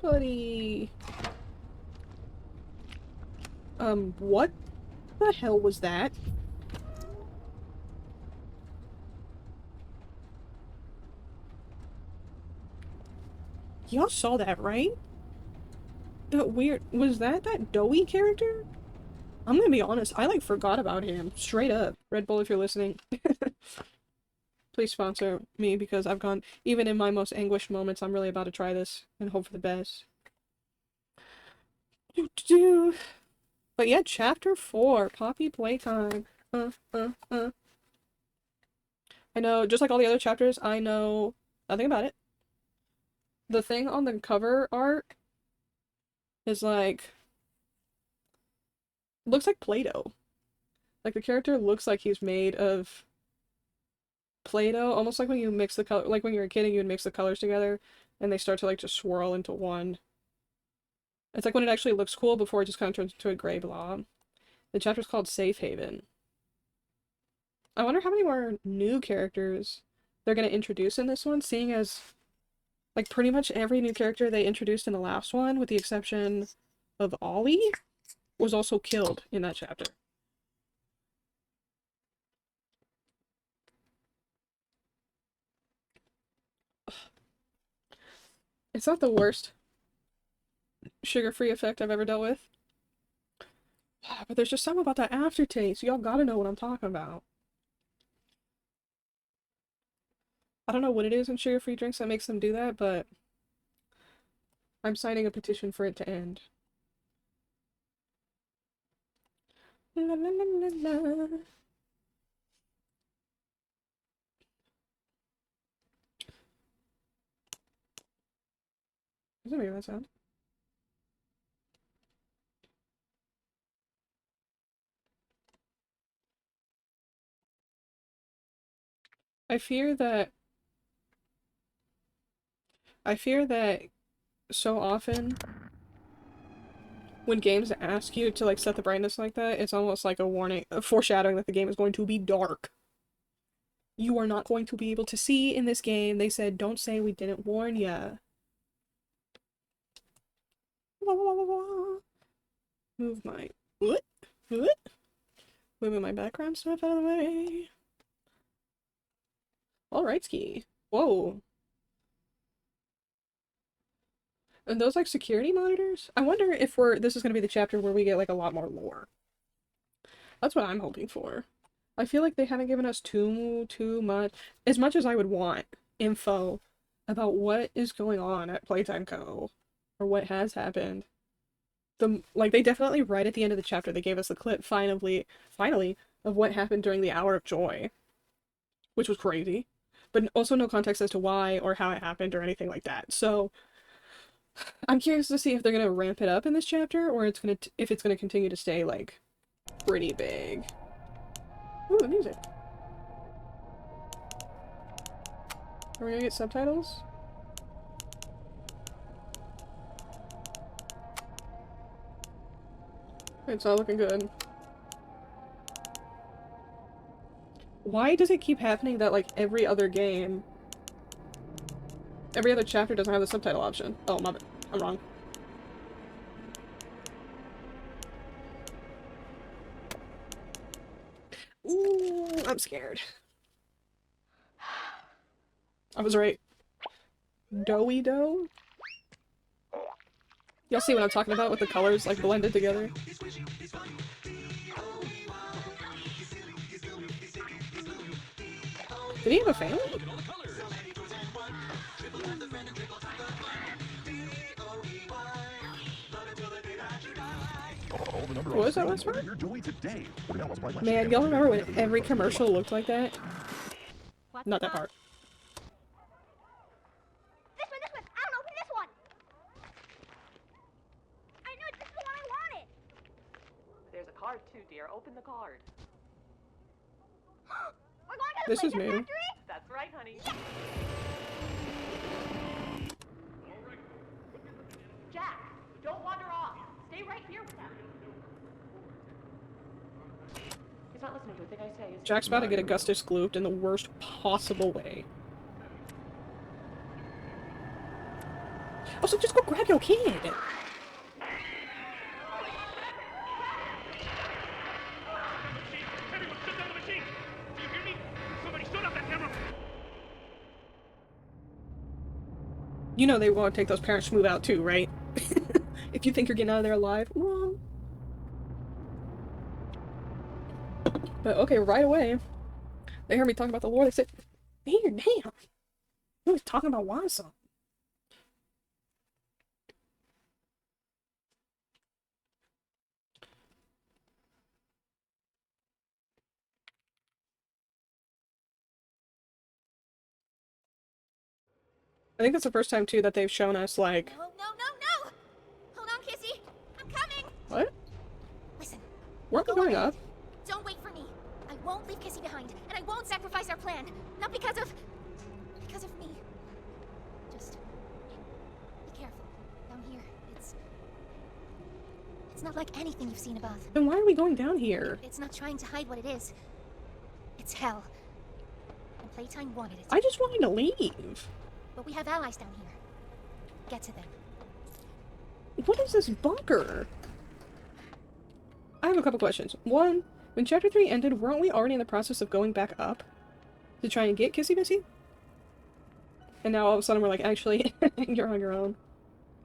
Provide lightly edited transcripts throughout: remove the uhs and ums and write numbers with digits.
Buddy. What the hell was that? Y'all saw that, right? That weird- was that doughy character? I'm gonna be honest, I like forgot about him. Straight up. Red Bull, if you're listening. Please sponsor me because I've gone, even in my most anguished moments, I'm really about to try this and hope for the best. But yeah, chapter 4, Poppy Playtime. I know, just like all the other chapters, I know nothing about it. The thing on the cover art is like, looks like Play-Doh. Like the character looks like he's made of Play-Doh, almost like when you mix the color, like when you're a kid and you would mix the colors together and they start to like just swirl into one. It's like when it actually looks cool before it just kind of turns into a gray blob. The chapter's called Safe Haven. I wonder how many more new characters they're gonna introduce in this one, seeing as like pretty much every new character they introduced in the last one, with the exception of Ollie, was also killed in that chapter. It's not the worst sugar-free effect I've ever dealt with. But there's just something about that aftertaste. Y'all gotta know what I'm talking about. I don't know what it is in sugar-free drinks that makes them do that, but I'm signing a petition for it to end. La la la la la. Does it make that sound? I fear that so often when games ask you to like set the brightness like that, it's almost like a warning, a foreshadowing that the game is going to be dark. You are not going to be able to see in this game. They said, don't say we didn't warn ya. Move my what? What? Moving my background stuff out of the way. Alright, ski. Whoa. And those like security monitors? I wonder if this is gonna be the chapter where we get like a lot more lore. That's what I'm hoping for. I feel like they haven't given us too much as I would want info about what is going on at Playtime Co. or what has happened. Like they definitely right at the end of the chapter they gave us a clip finally of what happened during the Hour of Joy, which was crazy, but also no context as to why or how it happened or anything like that. So I'm curious to see if they're gonna ramp it up in this chapter or if it's gonna continue to stay like pretty big. Ooh, the music. Are we gonna get subtitles? It's not looking good. Why does it keep happening that, like, every other chapter doesn't have the subtitle option? Oh, my bad. I'm wrong. Ooh, I'm scared. I was right. Doughy dough? Y'all see what I'm talking about with the colors, like, blended together? Did he have a family? What was that last part? Man, y'all remember when every commercial looked like that? Not that part. This one! I'll open this one! I knew it! This is the one I wanted! There's a card too, dear. Open the card. We're going to the This is Playtime new. Factory? That's right, honey. Yeah. Jack, don't wander off. Stay right here with him. He's not listening to a thing I say. Jack's about to get Augustus glooped in the worst possible way. Also, just go grab your kid. Everyone, shut down the machine! Do you hear me? Somebody shut off that camera! You know they want to take those parents to move out too, right? If you think you're getting out of there alive, wrong. But okay, right away, they heard me talking about the Lord. They said, "Here, damn, he was talking about Wansa." I think that's the first time too that they've shown us like No, no, no, no! Hold on, Kissy. I'm coming. what? Listen. Weren't we go going ahead. up? Don't wait for me. I won't leave Kissy behind, and I won't sacrifice our plan. Not because of me. Just be careful. Down here, it's not like anything you've seen above. Then why are we going down here? It's not trying to hide what it is. It's hell. And Playtime wanted it. I just wanted to leave. But we have allies down here. Get to them. What is this bunker? I have a couple questions. One, when Chapter 3 ended, weren't we already in the process of going back up to try and get Kissy Missy? And now all of a sudden we're like, actually, you're on your own.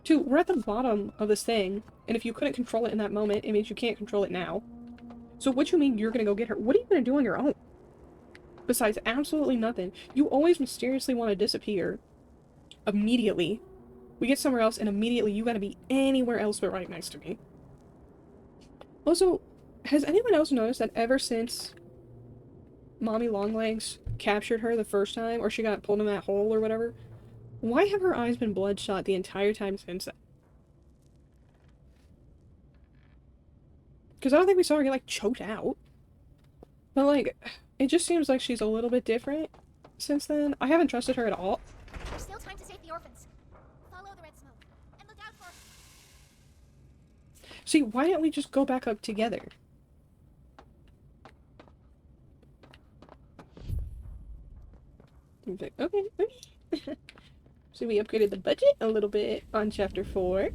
Two, we're at the bottom of this thing, and if you couldn't control it in that moment, it means you can't control it now. So what you mean you're gonna go get her? What are you gonna do on your own? Besides absolutely nothing. You always mysteriously want to disappear. Immediately. We get somewhere else, and immediately you gotta be anywhere else but right next to me. Also, has anyone else noticed that ever since Mommy Longlegs captured her the first time, or she got pulled in that hole or whatever, why have her eyes been bloodshot the entire time since then? Because I don't think we saw her get, like, choked out. But, like, it just seems like she's a little bit different since then. I haven't trusted her at all. There's still time to save the orphans. Follow the red smoke. And look out for... See, why didn't we just go back up together? Okay, okay. So we upgraded the budget a little bit on Chapter 4.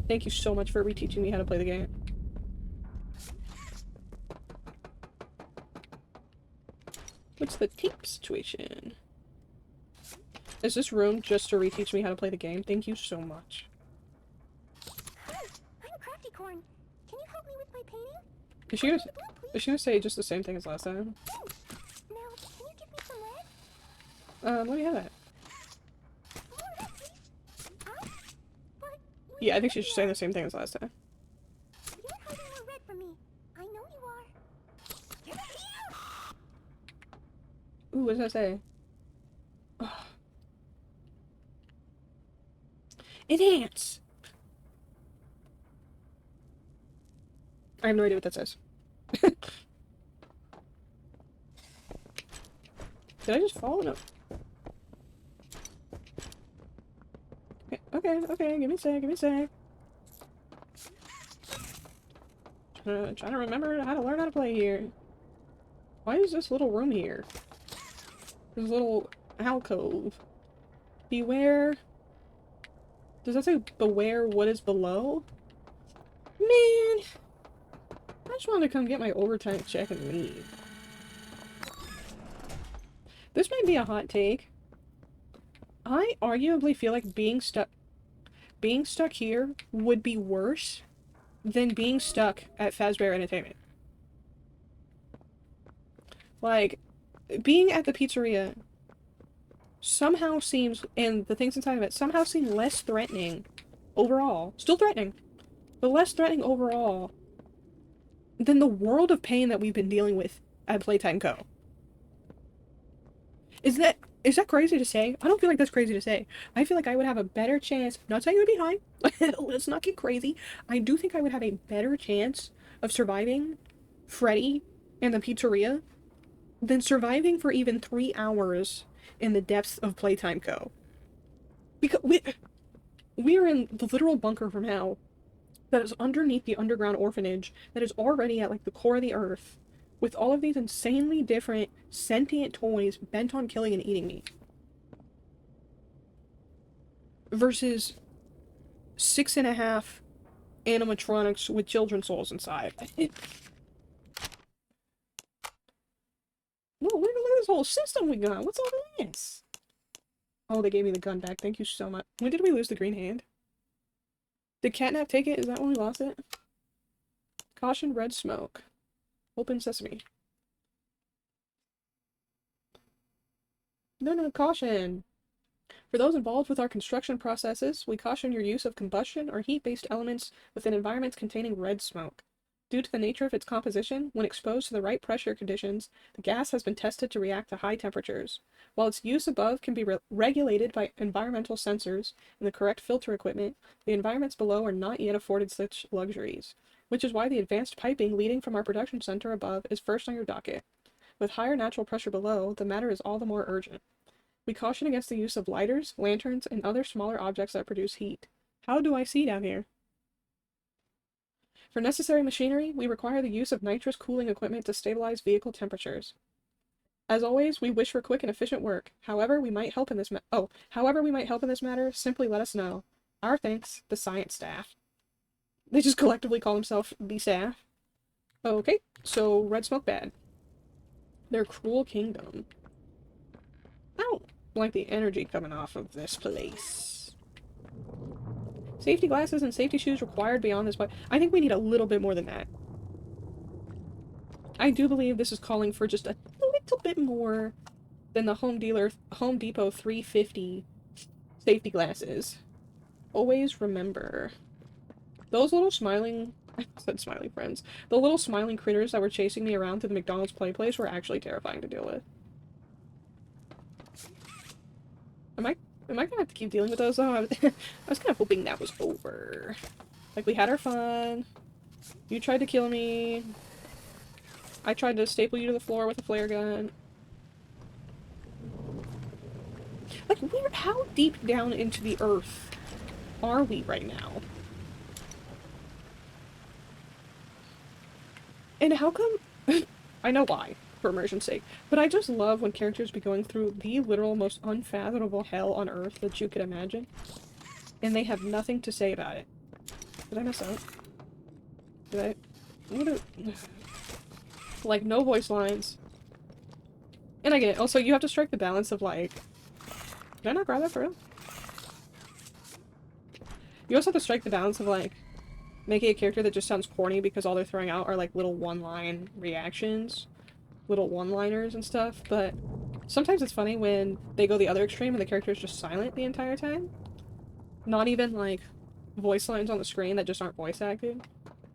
Thank you so much for reteaching me how to play the game. What's the tape situation? Is this room just to reteach me how to play the game? Thank you so much. I'm Crafty Corn. Can you help me with my painting? Is she gonna say just the same thing as last time? Now, can you give me some red? Let me have that. More red, please. But Yeah, I think she's just saying the same thing as last time. you're hiding more red from me. I know you are. Ooh, what does that say? Ugh. Enhance! I have no idea what that says. Did I just fall? No. Okay, give me a sec. Trying to remember how to learn how to play here. Why is this little room here? This little alcove. Beware. Does that say beware what is below? Man! I just wanted to come get my overtime check and leave. This might be a hot take. I arguably feel like being stuck here would be worse than being stuck at Fazbear Entertainment. Like, being at the pizzeria somehow seems, and the things inside of it somehow seem less threatening overall. Still threatening, but less threatening overall than the world of pain that we've been dealing with at Playtime Co. Is that crazy to say? I don't feel like that's crazy to say. I feel like I would have a better chance, not saying it would be high, let's not get crazy. I do think I would have a better chance of surviving Freddy and the pizzeria than surviving for even 3 hours in the depths of Playtime Co. Because we are in the literal bunker from hell that is underneath the underground orphanage that is already at like the core of the earth with all of these insanely different sentient toys bent on killing and eating me. versus 6.5 animatronics with children's souls inside. No, look at this whole system we got. What's all this? Oh, they gave me the gun back. Thank you so much. When did we lose the green hand? Did Catnap take it? Is that when we lost it? Caution, red smoke. Open sesame. No, caution. For those involved with our construction processes, we caution your use of combustion or heat-based elements within environments containing red smoke. Due to the nature of its composition, when exposed to the right pressure conditions, the gas has been tested to react to high temperatures. While its use above can be regulated by environmental sensors and the correct filter equipment, the environments below are not yet afforded such luxuries, which is why the advanced piping leading from our production center above is first on your docket. With higher natural pressure below, the matter is all the more urgent. We caution against the use of lighters, lanterns, and other smaller objects that produce heat. How do I see down here? For necessary machinery, we require the use of nitrous cooling equipment to stabilize vehicle temperatures. As always, we wish for quick and efficient work. However we might help in this matter, simply let us know. Our thanks, the science staff. They just collectively call themselves the staff. Okay, so red smoke bad. Their cruel kingdom. I don't like the energy coming off of this place. Safety glasses and safety shoes required beyond this, but I think we need a little bit more than that. I do believe this is calling for just a little bit more than the Home Depot 350 safety glasses. Always remember. Those little smiling... I said smiling friends. The little smiling critters that were chasing me around through the McDonald's play place were actually terrifying to deal with. Am I gonna have to keep dealing with those though? I was kind of hoping that was over. Like, we had our fun. You tried to kill me. I tried to staple you to the floor with a flare gun. Like, how deep down into the earth are we right now? And how come... I know why, for immersion's sake, but I just love when characters be going through the literal most unfathomable hell on earth that you could imagine, and they have nothing to say about it. Did I mess up? Did I... Like, no voice lines. And I get it. Also, you have to strike the balance of, like... Did I not grab that for real? You also have to strike the balance of, like, making a character that just sounds corny because all they're throwing out are, like, little one-line reactions. Little one-liners and stuff, but sometimes it's funny when they go the other extreme and the character is just silent the entire time. Not even, like, voice lines on the screen that just aren't voice acted.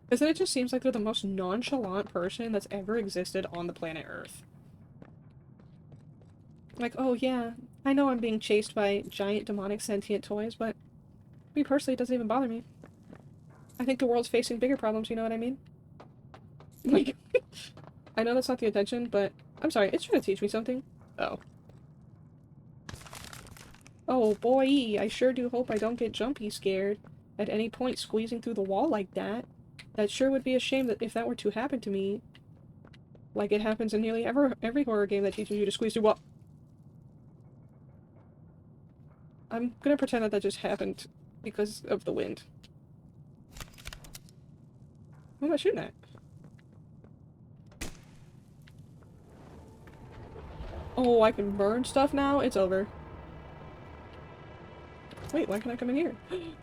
Because then it just seems like they're the most nonchalant person that's ever existed on the planet Earth. Like, oh yeah, I know I'm being chased by giant demonic sentient toys, but me personally, it doesn't even bother me. I think the world's facing bigger problems, you know what I mean? Like, I know that's not the intention, but I'm sorry, it's trying to teach me something. Oh. Oh boy, I sure do hope I don't get jumpy scared at any point squeezing through the wall like that. That sure would be a shame that if that were to happen to me. Like it happens in nearly every horror game that teaches you to squeeze through wall. I'm gonna pretend that that just happened because of the wind. What am I shooting at? Oh, I can burn stuff now? It's over. Wait, why can't I come in here?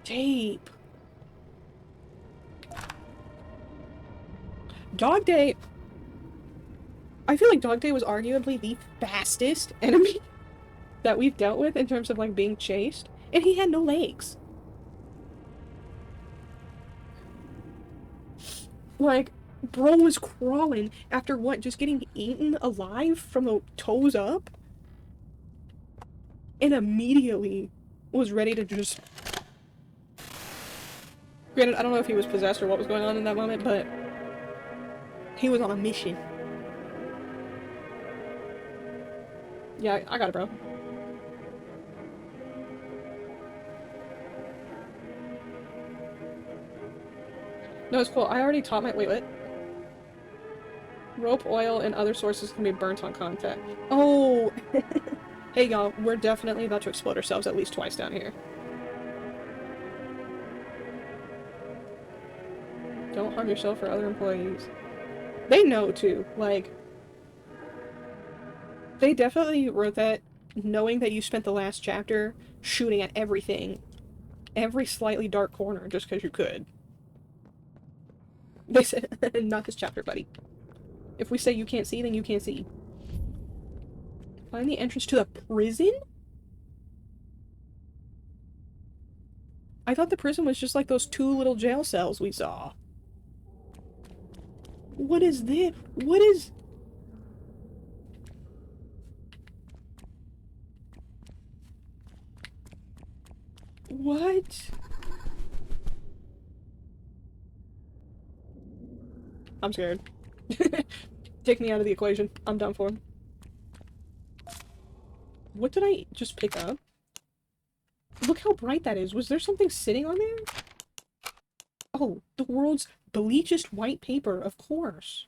Tape! Dog Day... I feel like Dog Day was arguably the fastest enemy that we've dealt with in terms of, like, being chased. And he had no legs. Like, bro was crawling after what? Just getting eaten alive from the toes up? And immediately was ready to just... Granted, I don't know if he was possessed or what was going on in that moment, but he was on a mission. Yeah, I got it, bro. No, it's cool. I already taught my- wait, what? Rope, oil, and other sources can be burnt on contact. Oh! Hey y'all, we're definitely about to explode ourselves at least twice down here. Don't harm yourself or other employees. They know, too. Like, they definitely wrote that knowing that you spent the last chapter shooting at everything. Every slightly dark corner just because you could. They said, not this chapter, buddy. If we say you can't see, then you can't see. Find the entrance to the prison? I thought the prison was just like those 2 little jail cells we saw. What is this? What is... What? I'm scared. Take me out of the equation. I'm done for. What did I just pick up? Look how bright that is. Was there something sitting on there? Oh, the world's bleachest white paper, of course.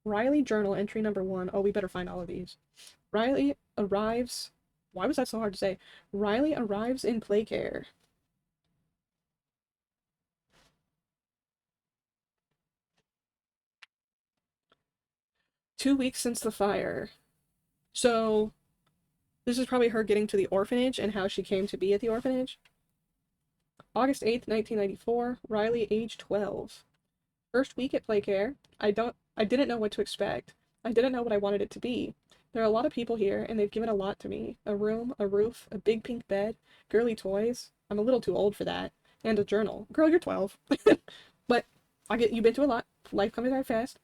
Riley journal entry number 1. Oh, we better find all of these. Riley arrives... Why was that so hard to say? Riley arrives in Playcare. "2 weeks since the fire." So, this is probably her getting to the orphanage and how she came to be at the orphanage. August 8th, 1994. Riley, age 12. First week at Playcare. I didn't know what to expect. I didn't know what I wanted it to be. There are a lot of people here, and they've given a lot to me. A room, a roof, a big pink bed, girly toys. I'm a little too old for that. And a journal. Girl, you're 12. But you've been to a lot. Life comes by fast.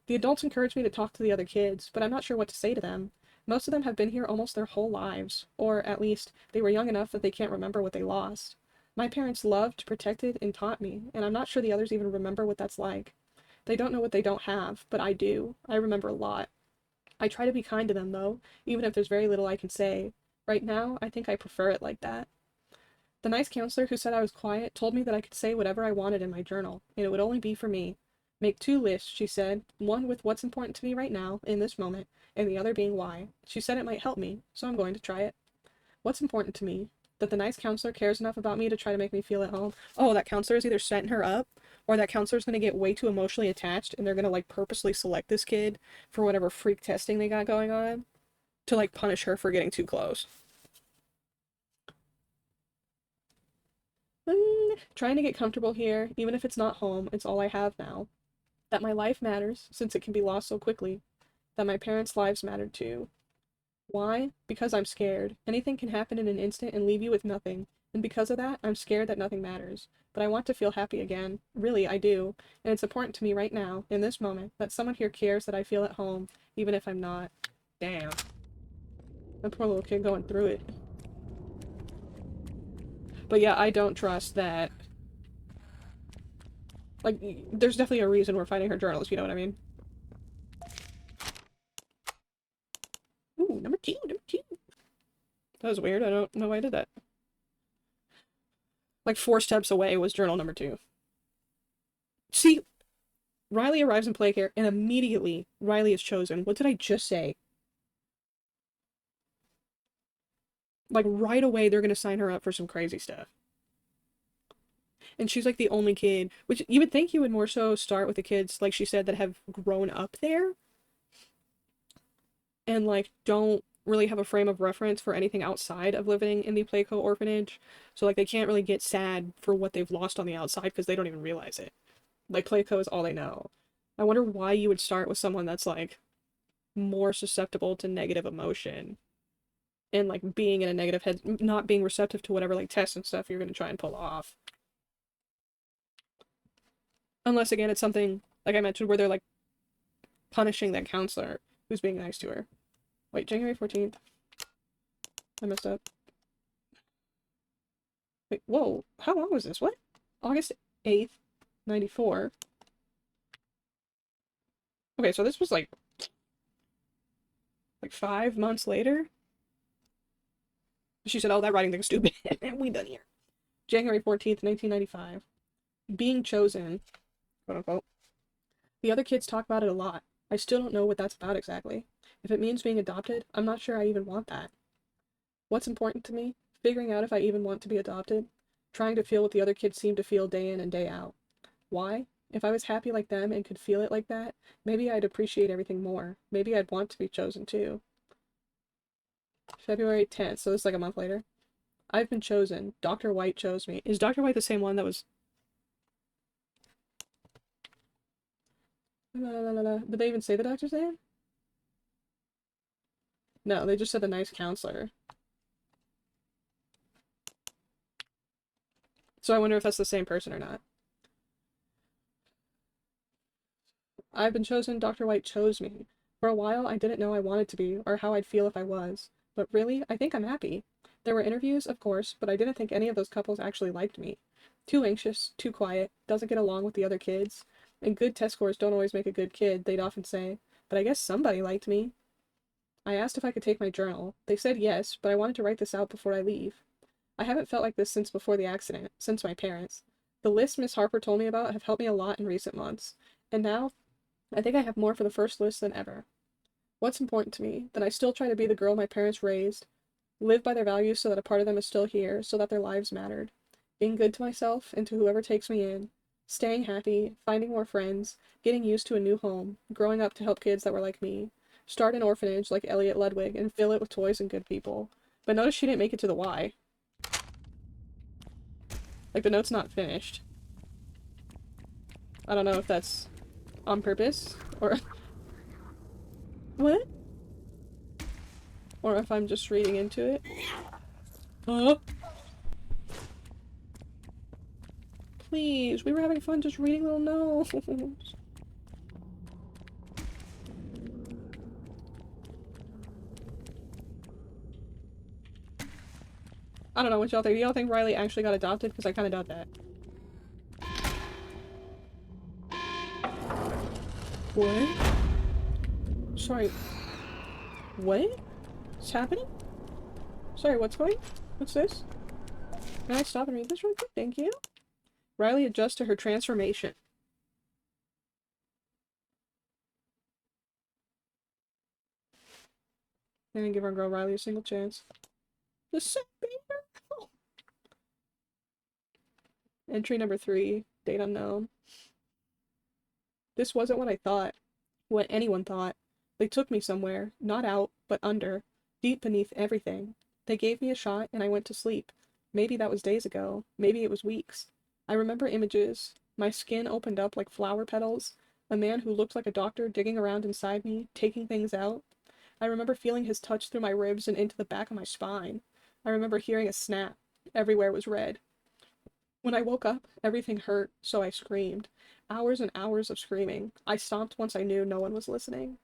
The adults encourage me to talk to the other kids, but I'm not sure what to say to them. Most of them have been here almost their whole lives, or at least they were young enough that they can't remember what they lost. My parents loved, protected, and taught me, and I'm not sure the others even remember what that's like. They don't know what they don't have, but I do. I remember a lot. I try to be kind to them, though, even if there's very little I can say. Right now, I think I prefer it like that. The nice counselor who said I was quiet told me that I could say whatever I wanted in my journal, and it would only be for me. Make 2 lists, she said, one with what's important to me right now, in this moment, and the other being why. She said it might help me, so I'm going to try it. What's important to me? That the nice counselor cares enough about me to try to make me feel at home. Oh, that counselor is either setting her up, or that counselor's gonna get way too emotionally attached, and they're gonna, like, purposely select this kid for whatever freak testing they got going on, to, like, punish her for getting too close. Trying to get comfortable here, even if it's not home, it's all I have now. That my life matters, since it can be lost so quickly. That my parents' lives mattered too. Why? Because I'm scared. Anything can happen in an instant and leave you with nothing. And because of that, I'm scared that nothing matters. But I want to feel happy again. Really, I do. And it's important to me right now, in this moment, that someone here cares that I feel at home, even if I'm not. Damn. That poor little kid going through it. But yeah, I don't trust that. Like, there's definitely a reason we're finding her journals, you know what I mean? Ooh, number 2, number 2. That was weird, I don't know why I did that. Like 4 steps away was journal number 2. See, Riley arrives in Playcare, and immediately Riley is chosen. What did I just say? Like, right away, they're gonna sign her up for some crazy stuff. And she's, like, the only kid, which you would think you would more so start with the kids, like she said, that have grown up there. And, like, don't really have a frame of reference for anything outside of living in the Playco orphanage. So, like, they can't really get sad for what they've lost on the outside because they don't even realize it. Like, Playco is all they know. I wonder why you would start with someone that's, like, more susceptible to negative emotion. And, like, being in a negative head, not being receptive to whatever, like, tests and stuff you're gonna try and pull off. Unless, again, it's something, like I mentioned, where they're, like, punishing that counselor who's being nice to her. Wait, January 14th. I messed up. Wait, whoa. How long was this? What? August 8th, 94. Okay, so this was like 5 months later? She said, oh, that writing thing's stupid. We done here. January 14th, 1995. Being chosen, quote unquote. The other kids talk about it a lot. I still don't know what that's about exactly. If it means being adopted, I'm not sure I even want that. What's important to me? Figuring out if I even want to be adopted. Trying to feel what the other kids seem to feel day in and day out. Why? If I was happy like them and could feel it like that, maybe I'd appreciate everything more. Maybe I'd want to be chosen too. February 10th, so it's like a month later. I've been chosen. Dr. White chose me. Is Dr. White the same one that was... Did they even say the doctor's name? No, they just said the nice counselor. So I wonder if that's the same person or not. I've been chosen. Dr. White chose me. For a while, I didn't know I wanted to be, or how I'd feel if I was. But really, I think I'm happy. There were interviews, of course, but I didn't think any of those couples actually liked me. Too anxious, too quiet, doesn't get along with the other kids. And good test scores don't always make a good kid, they'd often say. But I guess somebody liked me. I asked if I could take my journal. They said yes, but I wanted to write this out before I leave. I haven't felt like this since before the accident, since my parents. The lists Miss Harper told me about have helped me a lot in recent months. And now, I think I have more for the first list than ever. What's important to me? That I still try to be the girl my parents raised, live by their values so that a part of them is still here, so that their lives mattered. Being good to myself and to whoever takes me in. Staying happy, finding more friends, getting used to a new home, growing up to help kids that were like me. Start an orphanage like Elliot Ludwig and fill it with toys and good people. But notice she didn't make it to the Y. Like, the note's not finished. I don't know if that's on purpose, or... What? Or if I'm just reading into it. Huh? Please, we were having fun just reading little notes. I don't know what y'all think. Do y'all think Riley actually got adopted? Because I kind of doubt that. What? Sorry. What? What's happening? Sorry, what's going? What's this? Can I stop and read this real quick? Thank you. Riley adjusts to her transformation. I didn't give our girl Riley a single chance. The sick baby. Oh. Entry number 3. Date unknown. This wasn't what I thought. What anyone thought. They took me somewhere. Not out, but under. Deep beneath everything. They gave me a shot and I went to sleep. Maybe that was days ago. Maybe it was weeks. I remember images. My skin opened up like flower petals. A man who looked like a doctor digging around inside me, taking things out. I remember feeling his touch through my ribs and into the back of my spine. I remember hearing a snap. Everywhere was red. When I woke up, everything hurt, so I screamed. Hours and hours of screaming. I stopped once I knew no one was listening.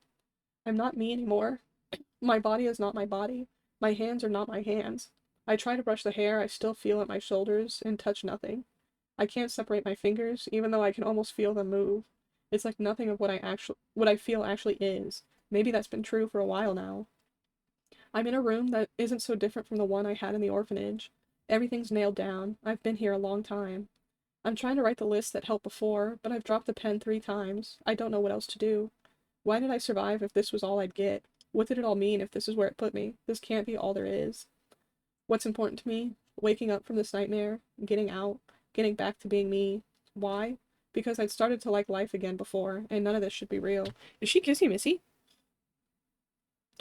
I'm not me anymore. My body is not my body. My hands are not my hands. I try to brush the hair I still feel at my shoulders and touch nothing. I can't separate my fingers, even though I can almost feel them move. It's like nothing of what I feel actually is. Maybe that's been true for a while now. I'm in a room that isn't so different from the one I had in the orphanage. Everything's nailed down. I've been here a long time. I'm trying to write the list that helped before, but I've dropped the pen 3 times. I don't know what else to do. Why did I survive if this was all I'd get? What did it all mean if this is where it put me? This can't be all there is. What's important to me? Waking up from this nightmare, getting out, getting back to being me. Why? Because I'd started to like life again before, and none of this should be real. Is she Kissy Missy?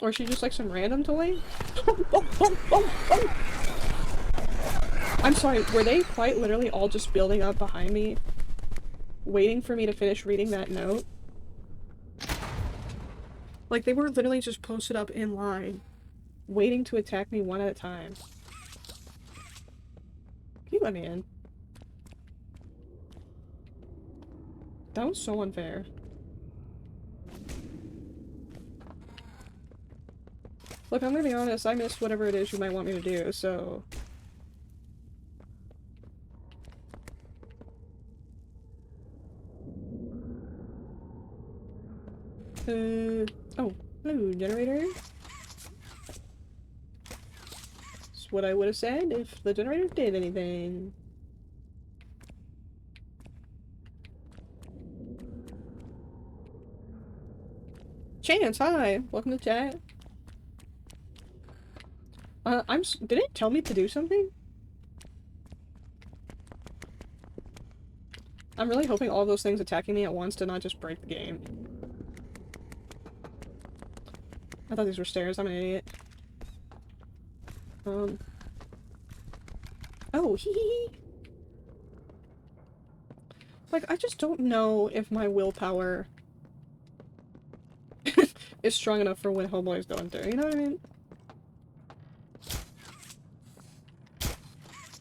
Or is she just like some random toy? I'm sorry, were they quite literally all just building up behind me, waiting for me to finish reading that note? Like, they were literally just posted up in line, waiting to attack me one at a time. Can you let me in? That was so unfair. Look, I'm gonna be honest, I missed whatever it is you might want me to do, so... oh, hello, generator. That's what I would have said if the generator did anything. Chance, hi! Welcome to chat. Did it tell me to do something? I'm really hoping all those things attacking me at once did not just break the game. I thought these were stairs. I'm an idiot. Oh, hee hee. Like, I just don't know if my willpower is strong enough for what Homeboy's going through, you know what I mean?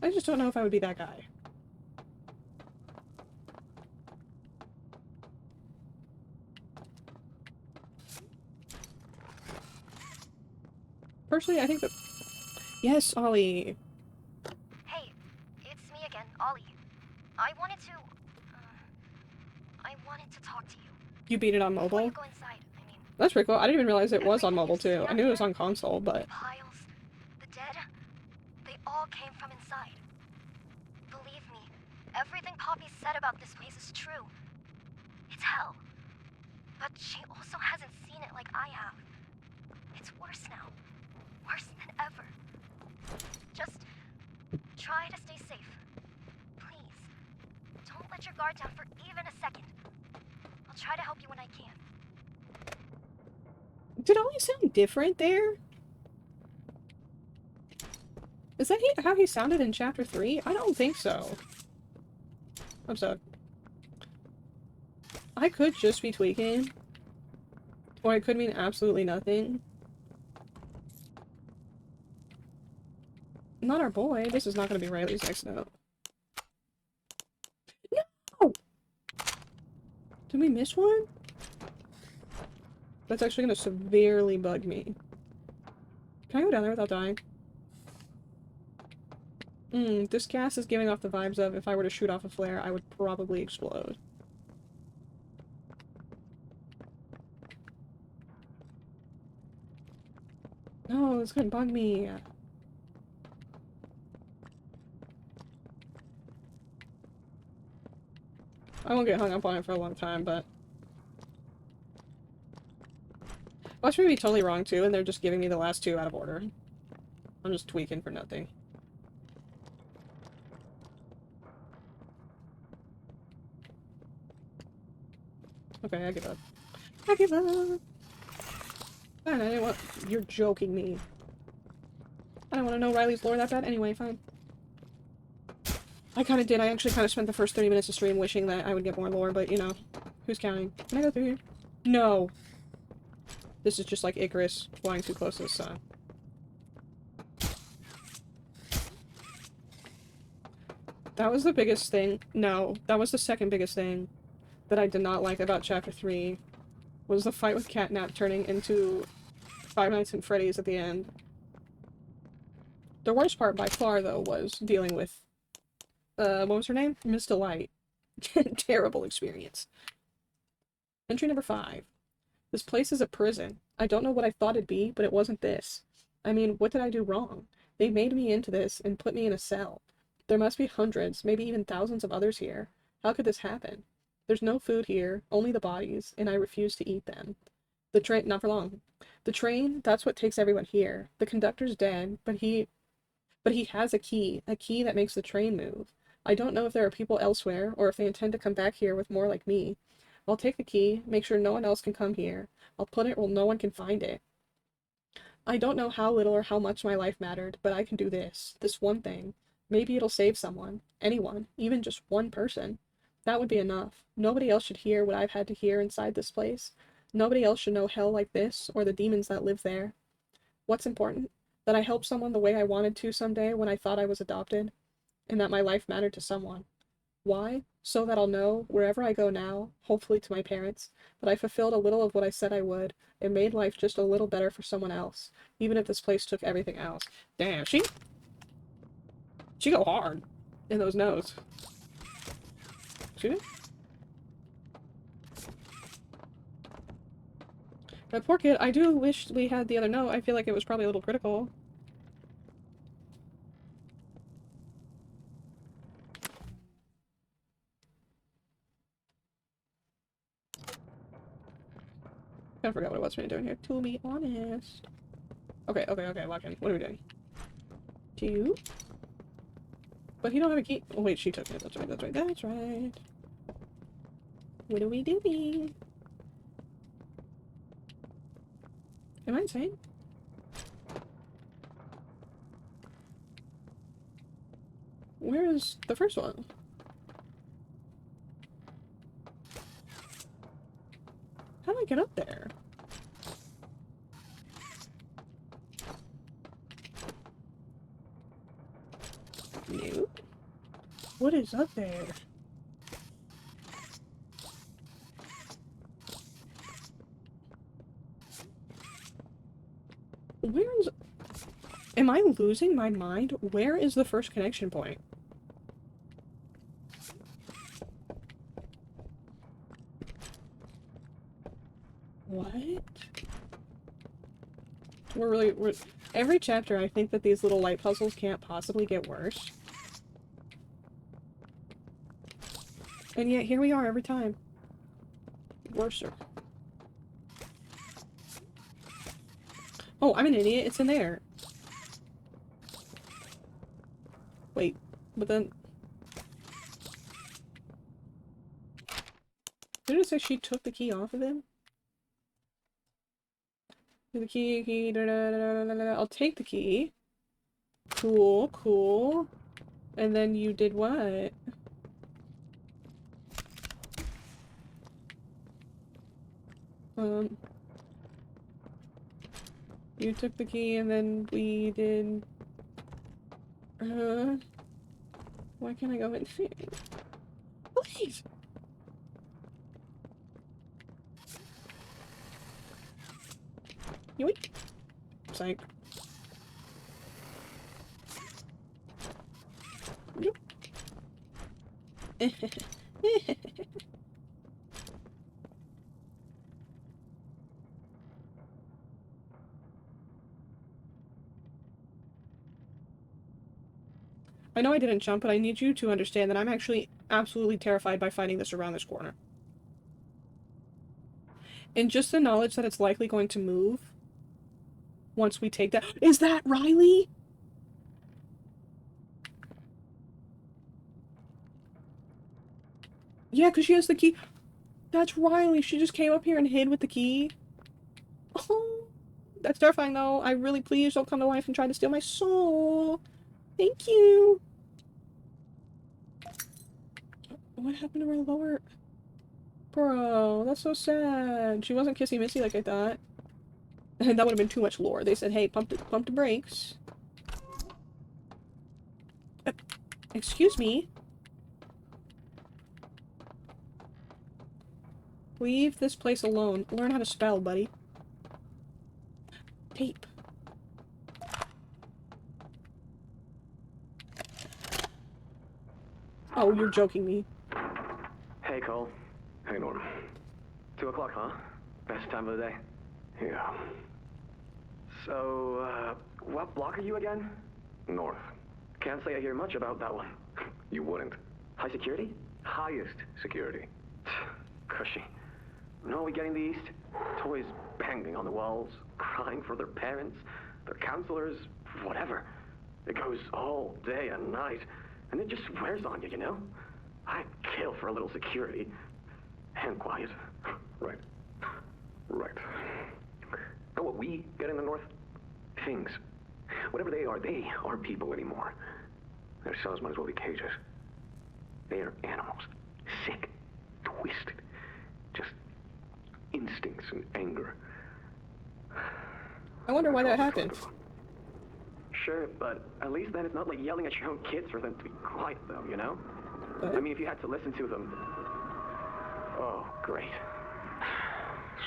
I just don't know if I would be that guy. Personally, I think that- Yes, Ollie! Hey, it's me again, Ollie. I wanted to talk to you. You beat it on Before you mobile? go inside, I mean, That's pretty cool. I didn't even realize it was on everything mobile you see too. I out knew it was here, on console, the but... piles, the dead, they all came from inside. Believe me, everything Poppy said about this place is true. It's hell. But she also hasn't seen it like I have. It's worse now. Worse than ever. Just try to stay safe. Please. Don't let your guard down for even a second. I'll try to help you when I can. Did Ollie sound different there? Is that how he sounded in Chapter 3? I don't think so. I'm sorry. I could just be tweaking. Or it could mean absolutely nothing. Not our boy. This is not going to be Riley's next note. No! Did we miss one? That's actually going to severely bug me. Can I go down there without dying? This gas is giving off the vibes of if I were to shoot off a flare, I would probably explode. No, it's gonna bug me. I won't get hung up on it for a long time, but... Watch me be totally wrong too, and they're just giving me the last two out of order. I'm just tweaking for nothing. Okay, I give up. I give up! Fine, I didn't want- You're joking me. I don't want to know Riley's lore that bad anyway, fine. I kind of did. I actually kind of spent the first 30 minutes of stream wishing that I would get more lore, but you know, who's counting? Can I go through here? No! This is just like Icarus flying too close to the sun. That was the biggest thing. No, that was the second biggest thing that I did not like about Chapter 3, was the fight with Catnap turning into Five Nights at Freddy's at the end. The worst part by far, though, was dealing with, what was her name? Miss Delight. Terrible experience. Entry number 5. This place is a prison. I don't know what I thought it'd be, but it wasn't this. I mean, what did I do wrong? They made me into this and put me in a cell. There must be hundreds, maybe even thousands of others here. How could this happen? There's no food here, only the bodies, and I refuse to eat them. The train, not for long. The train, that's what takes everyone here. The conductor's dead, but he has a key that makes the train move. I don't know if there are people elsewhere, or if they intend to come back here with more like me. I'll take the key, make sure no one else can come here. I'll put it where no one can find it. I don't know how little or how much my life mattered, but I can do this one thing. Maybe it'll save someone, anyone, even just one person. That would be enough. Nobody else should hear what I've had to hear inside this place. Nobody else should know hell like this, or the demons that live there. What's important? That I helped someone the way I wanted to someday when I thought I was adopted, and that my life mattered to someone. Why? So that I'll know, wherever I go now, hopefully to my parents, that I fulfilled a little of what I said I would, and made life just a little better for someone else, even if this place took everything else. Damn, she go hard in those notes. She did? That poor kid, I do wish we had the other note. I feel like it was probably a little critical. I forgot what it was we were doing here, to be honest. Okay, lock in. What are we doing? 2? But he don't have a key. Oh wait, she took it. That's right. What are we doing? Am I insane? Where is the first one? How do I get up there? Nope. What is up there? Where is... Am I losing my mind? Where is the first connection point? What? We're every chapter I think that these little light puzzles can't possibly get worse. And yet here we are every time. Worser. Oh, I'm an idiot. It's in there. Wait, but then... Did it say she took the key off of him? The key, da, da, da, da, da, da. I'll take the key. Cool, cool. And then you did what? You took the key and then we did... Why can't I go in? Please! Yoink! Psych. Yoop. I know I didn't jump, but I need you to understand that I'm actually absolutely terrified by finding this around this corner. And just the knowledge that it's likely going to move once we take that- Is that Riley? Yeah, because she has the key. That's Riley. She just came up here and hid with the key. Oh, that's terrifying though. I really please don't come to life and try to steal my soul. Thank you. What happened to her lower? Bro, that's so sad. She wasn't kissy missy like I thought. And that would have been too much lore. They said, hey, pump the brakes. Excuse me. Leave this place alone. Learn how to spell, buddy. Tape. Oh, you're joking me. Hey, Cole. Hey, Norm. 2 o'clock, huh? Best time of the day. Yeah. So, what block are you again? North. Can't say I hear much about that one. You wouldn't. High security? Highest security. Cushy. No, we get in the east. Toys banging on the walls, crying for their parents, their counselors, whatever. It goes all day and night, and it just wears on you, you know? I'd kill for a little security. And quiet. Right. Right. Know what we get in the North? Things. Whatever they aren't people anymore. Their cells might as well be cages. They are animals. Sick. Twisted. Just instincts and anger. I wonder why that happened. Sure, but at least then it's not like yelling at your own kids for them to be quiet, though, you know? What? I mean, if you had to listen to them... Oh, great.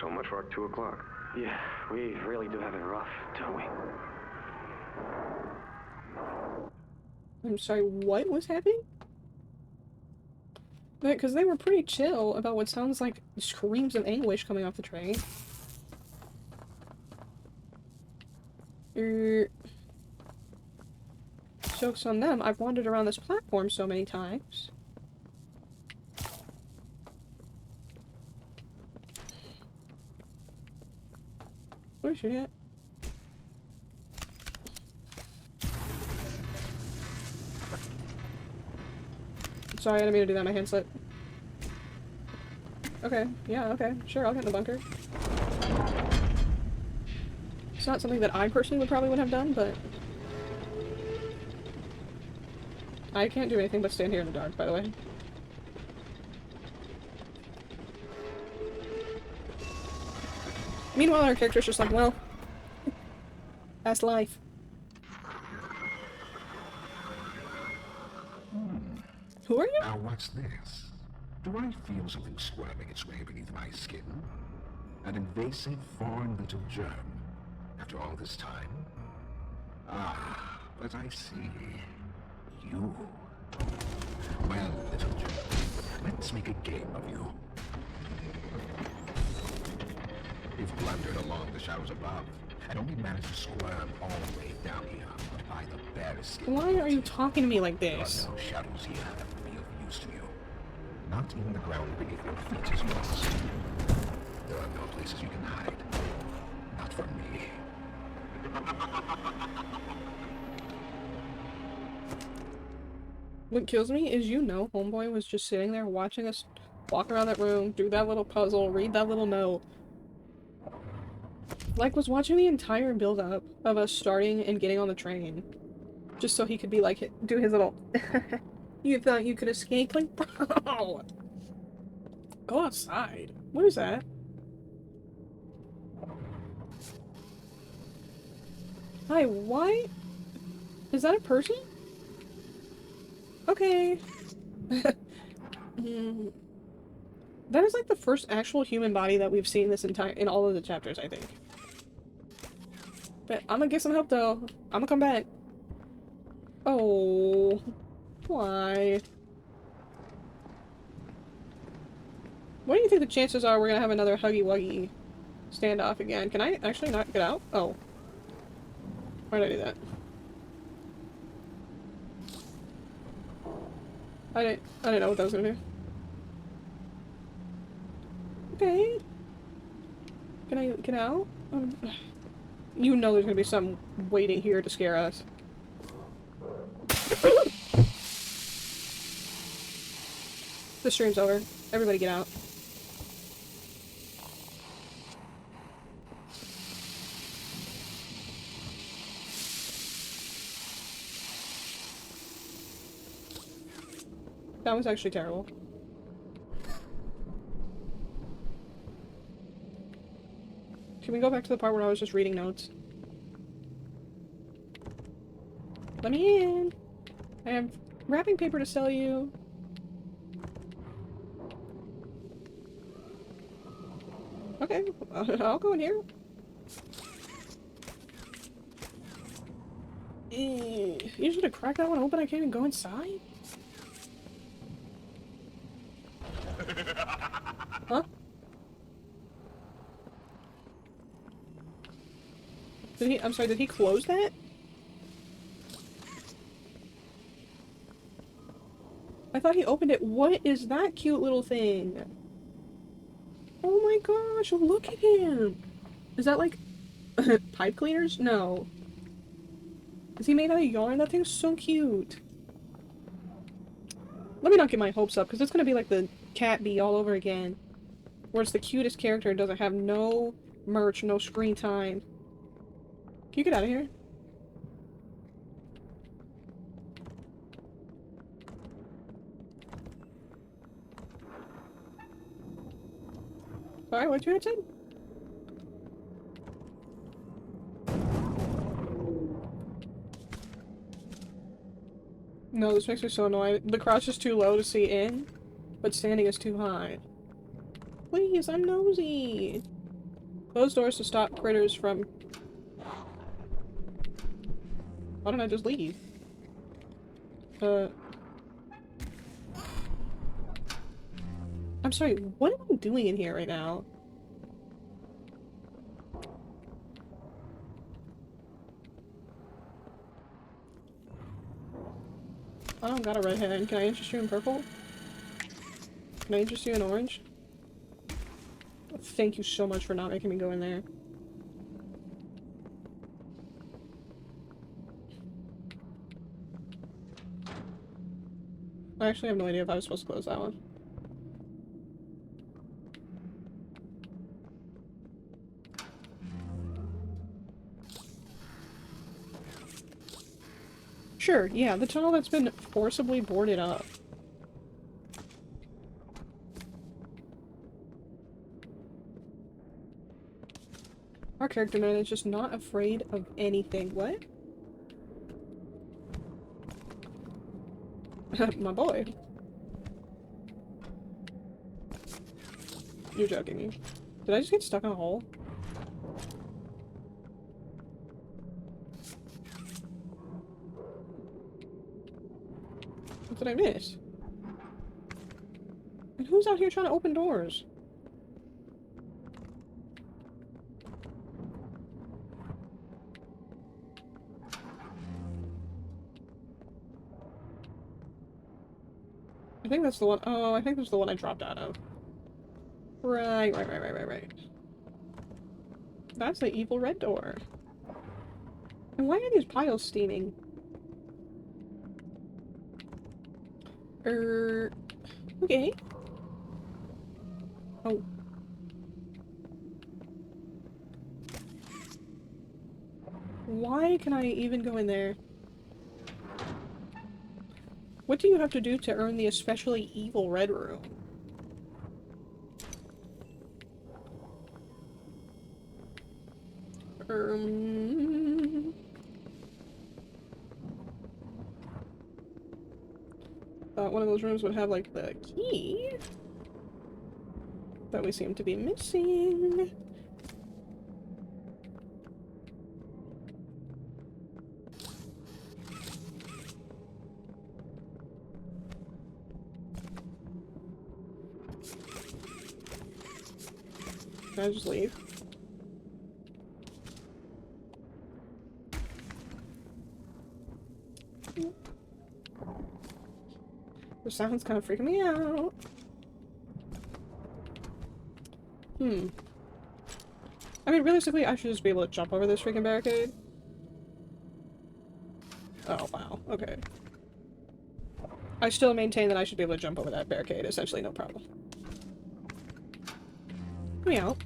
So much for our 2 o'clock. Yeah, we really do have it rough, don't we? I'm sorry, what was happening? Because they were pretty chill about what sounds like screams of anguish coming off the train. Joke's on them, I've wandered around this platform so many times. Where's she at? Sorry, I didn't mean to do that, my hand slipped. Okay, yeah, okay. Sure, I'll get in the bunker. It's not something that I personally would have done, but... I can't do anything but stand here in the dark, by the way. Meanwhile, our character's just like, well, that's life. Who are you? Now what's this? Do I feel something squirming its way beneath my skin? An invasive foreign little germ. After all this time? Ah, but I see. You. Well, little germ, let's make a game of you. You've blundered along the shadows above, and only managed to squirm all the way down here by the barest skin. Why are you talking to me like this? There are no shadows here that will be of use to you. Not even the ground beneath your feet is yours. There are no places you can hide. Not from me. What kills me is, you know, Homeboy was just sitting there watching us walk around that room, do that little puzzle, read that little note. Like, was watching the entire build-up of us starting and getting on the train. Just so he could be like, do his little... You thought you could escape? Like, bro! Go outside. What is that? Hi, why? Is that a person? Okay. That is like the first actual human body that we've seen in all of the chapters, I think. But I'm gonna get some help though. I'm gonna come back. Oh. Why? What do you think the chances are we're gonna have another Huggy Wuggy standoff again? Can I actually not get out? Oh. Why did I do that? I didn't know what that was gonna do. Okay. Can I get out? You know there's gonna be some waiting here to scare us. The stream's over. Everybody get out. That was actually terrible. Can we go back to the part where I was just reading notes? Let me in! I have wrapping paper to sell you. Okay, I'll go in here. You just gonna crack that one open? I can't even go inside? Huh? I'm sorry, did he close that? I thought he opened it. What is that cute little thing? Oh my gosh, look at him! Is that like pipe cleaners? No. Is he made out of yarn? That thing's so cute. Let me not get my hopes up, because it's gonna be like the cat bee all over again. Where it's the cutest character and doesn't have no merch, no screen time. Can you get out of here? Sorry, what you had said? No, this makes me so annoyed. The crouch is too low to see in, but standing is too high. Please, I'm nosy! Close doors to stop critters from... Why don't I just leave? I'm sorry, what am I doing in here right now? I don't got a red hand. Can I interest you in purple? Can I interest you in orange? Thank you so much for not making me go in there. I actually have no idea if I was supposed to close that one. Sure, yeah, the tunnel that's been forcibly boarded up. Our character man is just not afraid of anything. What? My boy. You're joking me. Did I just get stuck in a hole? What did I miss? And who's out here trying to open doors? I think that's the one. Oh, I think that's the one I dropped out of. Right. That's the evil red door. And why are these piles steaming? Okay. Oh. Why can I even go in there? What do you have to do to earn the especially evil red room? Thought one of those rooms would have, like, the key that we seem to be missing. Can I just leave? The sound's kind of freaking me out. I mean, realistically, I should just be able to jump over this freaking barricade. Oh, wow. Okay. I still maintain that I should be able to jump over that barricade, essentially no problem. Let me out.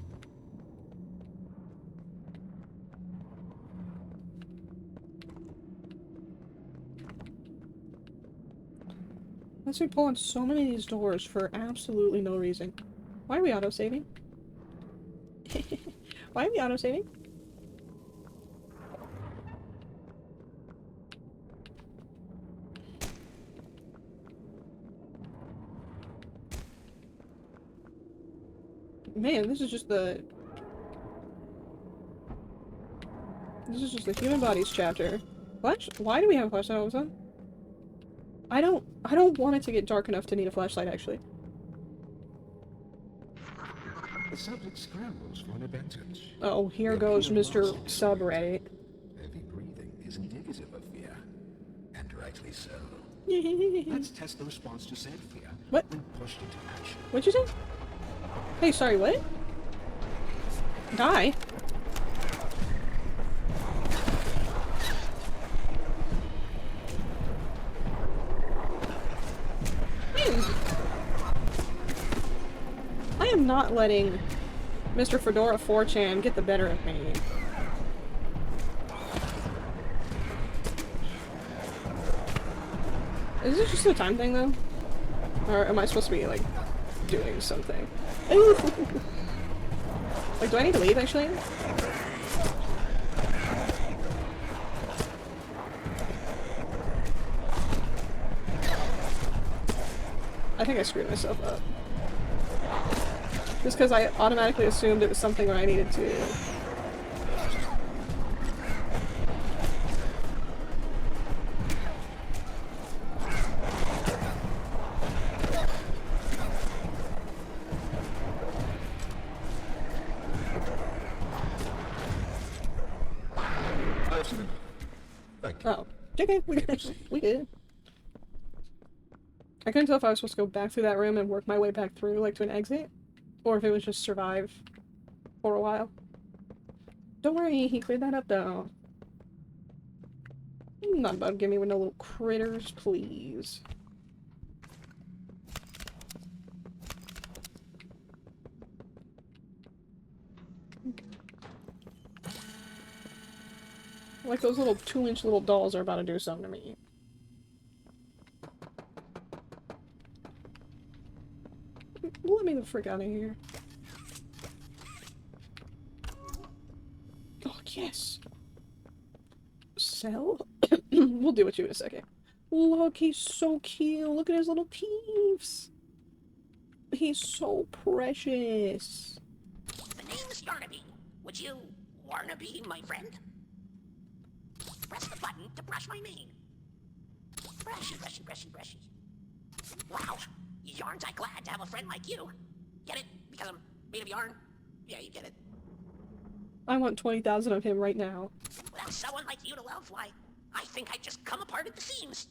Let's be pulling so many of these doors for absolutely no reason. Why are we auto-saving? Why are we auto-saving? Man, this is just the human bodies chapter. What? Why do we have a flashlight all of a sudden? I don't want it to get dark enough to need a flashlight, actually. The subject scrambles for an advantage. Oh, here goes Mr. Subreddit. Heavy breathing is indicative of fear, and rightly so. Let's test the response to said fear. What? When pushed into action. What'd you say? Hey, sorry, what? Die? I am not letting Mr. Fedora 4chan get the better of me. Is this just a time thing, though? Or am I supposed to be, like, doing something? Like, do I need to leave, actually? I think I screwed myself up. Just because I automatically assumed it was something where I needed to... Thank you. Oh. Okay, we good. I couldn't tell if I was supposed to go back through that room and work my way back through, like, to an exit. Or if it was just survive for a while. Don't worry, he cleared that up, though. Not about to give me with no little critters, please. Like those little 2-inch little dolls are about to do something to me. Let me the frick out of here. Oh, yes. Sell? We'll do it to you in a second. Look, he's so cute. Look at his little teeths. He's so precious. The name's Yarnaby. Would you wanna be my friend? Press the button to brush my mane. Brushy, brushy, brushy, brushy. Wow, yarn's I glad to have a friend like you. Get it? Because I'm made of yarn? Yeah, you get it. I want 20,000 of him right now. Without someone like you to love, why, I think I'd just come apart at the seams.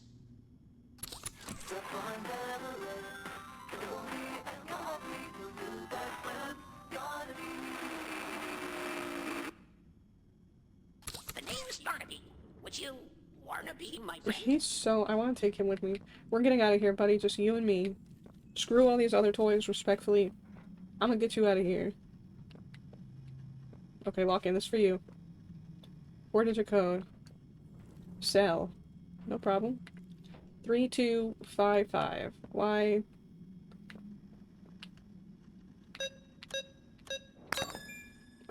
The name's Yarnaby. Would you wanna be my friend? He's so... I want to take him with me. We're getting out of here, buddy. Just you and me. Screw all these other toys, respectfully. I'm gonna get you out of here. Okay, lock in. This for you. 4-digit code. Sell. No problem. 3255. Why?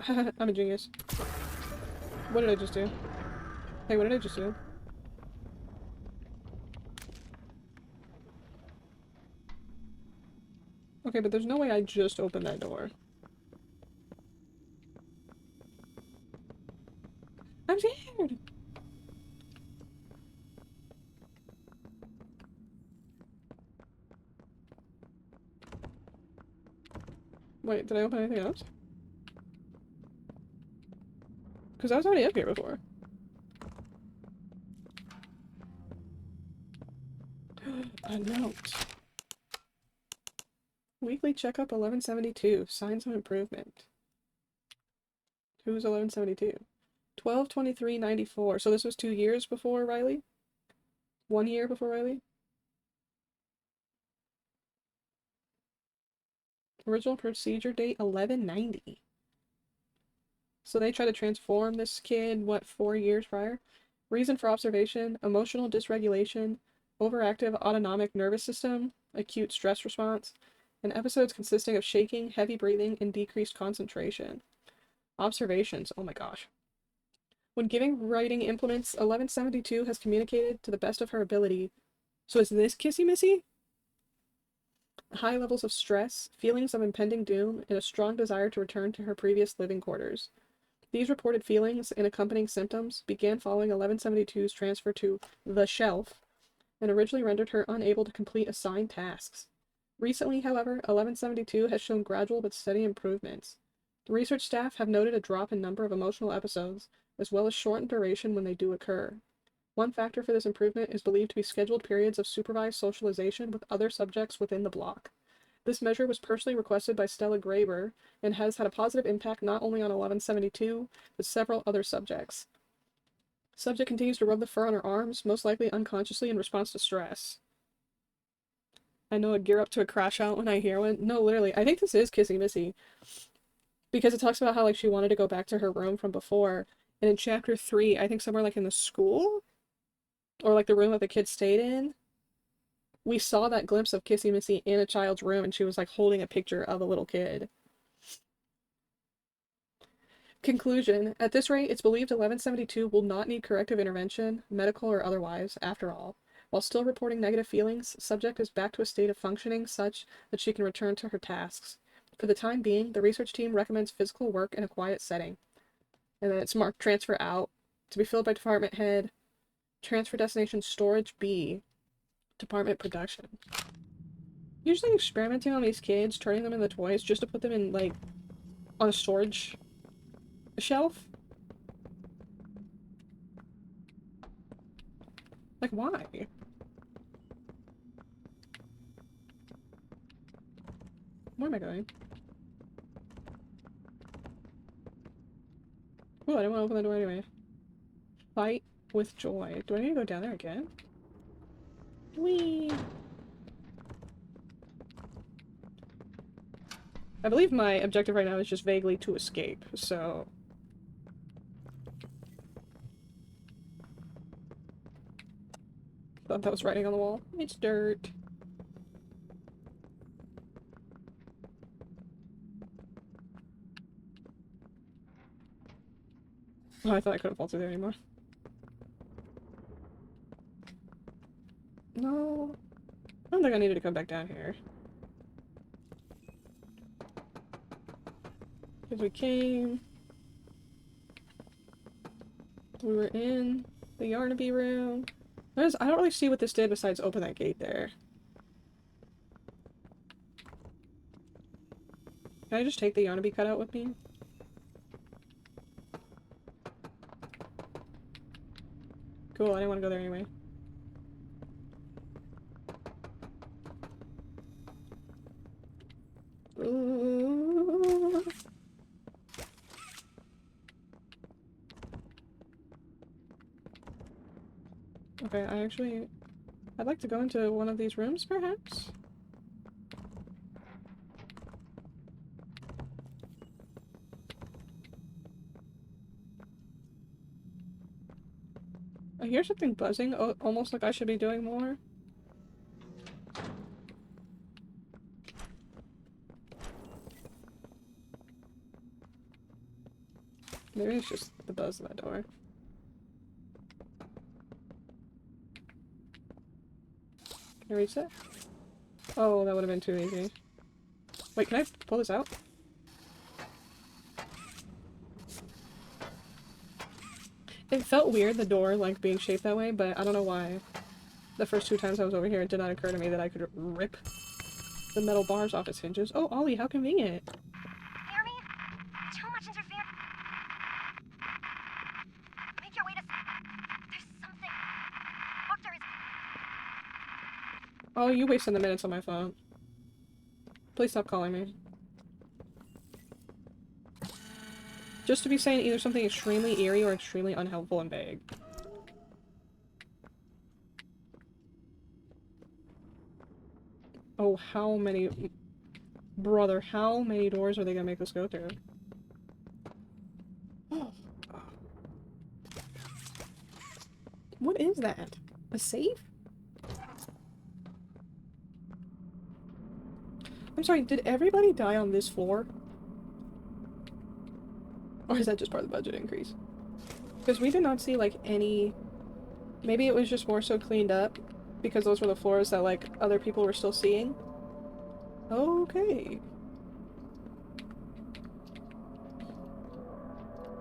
I'm a genius. What did I just do? Hey, what did I just do? Okay, but there's no way I just opened that door. I'm scared! Wait, did I open anything else? Because I was already up here before. A note. Weekly checkup 1172. Signs of improvement. Who's 1172? 12/23/94. So this was 2 years before Riley? 1 year before Riley? Original procedure date 1190. So they tried to transform this kid, what, 4 years prior? Reason for observation: emotional dysregulation, overactive autonomic nervous system, acute stress response, and episodes consisting of shaking, heavy breathing, and decreased concentration. Observations: oh my gosh. When giving writing implements, 1172 has communicated to the best of her ability. So is this Kissy Missy? High levels of stress, feelings of impending doom, and a strong desire to return to her previous living quarters. These reported feelings and accompanying symptoms began following 1172's transfer to the shelf and originally rendered her unable to complete assigned tasks. Recently, however, 1172 has shown gradual but steady improvements. The research staff have noted a drop in number of emotional episodes, as well as shortened duration when they do occur. One factor for this improvement is believed to be scheduled periods of supervised socialization with other subjects within the block. This measure was personally requested by Stella Graber and has had a positive impact not only on 1172, but several other subjects. Subject continues to rub the fur on her arms, most likely unconsciously in response to stress. I know I gear up to a crash out when I hear one. No, literally, I think this is Kissy Missy. Because it talks about how, like, she wanted to go back to her room from before. And in chapter 3, I think somewhere, like, in the school? Or, like, the room that the kids stayed in? We saw that glimpse of Kissy Missy in a child's room, and she was, like, holding a picture of a little kid. Conclusion. At this rate, it's believed 1172 will not need corrective intervention, medical or otherwise, after all. While still reporting negative feelings, subject is back to a state of functioning such that she can return to her tasks. For the time being, the research team recommends physical work in a quiet setting. And then it's marked transfer out, to be filled by department head, transfer destination storage B, department production. Usually experimenting on these kids, turning them into toys just to put them in, like, on a storage shelf? Like, why? Where am I going? Oh, I didn't want to open the door anyway. Fight with joy. Do I need to go down there again? Whee! I believe my objective right now is just vaguely to escape, so... Thought that was writing on the wall. It's dirt. Oh, I thought I couldn't fall through there anymore. No. I don't think I needed to come back down here. Because we came. We were in the Yarnaby room. I don't really see what this did besides open that gate there. Can I just take the Yarnaby cutout with me? Cool, I didn't want to go there anyway. Ooh. Okay, I'd like to go into one of these rooms, perhaps? I hear something buzzing, almost like I should be doing more. Maybe it's just the buzz of that door. Can I reach that? Oh, that would have been too easy. Wait, can I pull this out? It felt weird, the door, like, being shaped that way, but I don't know why. The first 2 times I was over here, it did not occur to me that I could rip the metal bars off its hinges. Oh, Ollie, how convenient. Hear me? Too much interference. Make your way to... There's something. Doctor is... Oh, you wasted the minutes on my phone. Please stop calling me. Just to be saying either something extremely eerie or extremely unhelpful and vague. Oh, how many... Brother, how many doors are they gonna make us go through? Oh. What is that? A safe? I'm sorry, did everybody die on this floor? Or is that just part of the budget increase? Because we did not see, like, any... Maybe it was just more so cleaned up, because those were the floors that, like, other people were still seeing. Okay.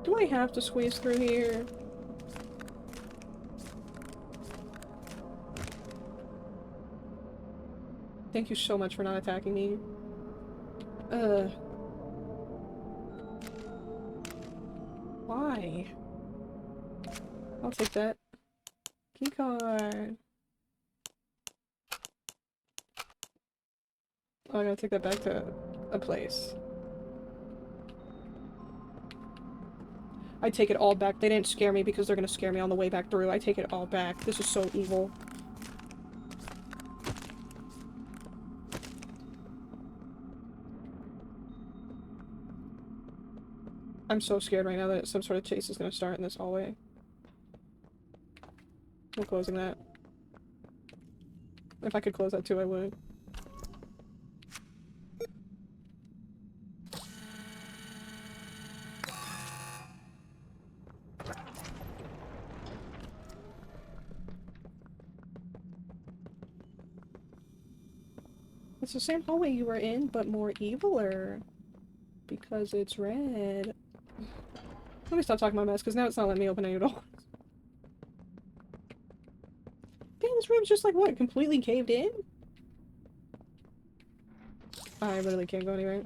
Do I have to squeeze through here? Thank you so much for not attacking me. Why? I'll take that. Keycard. Oh, I gotta take that back to a place. I take it all back. They didn't scare me because they're gonna scare me on the way back through. I take it all back. This is so evil. I'm so scared right now that some sort of chase is gonna start in this hallway. I'm closing that. If I could close that too, I would. It's the same hallway you were in, but more eviler. Because it's red. Let me stop talking my mess, because now it's not letting me open any doors. Damn, this room's just like, what, completely caved in? I literally can't go anywhere.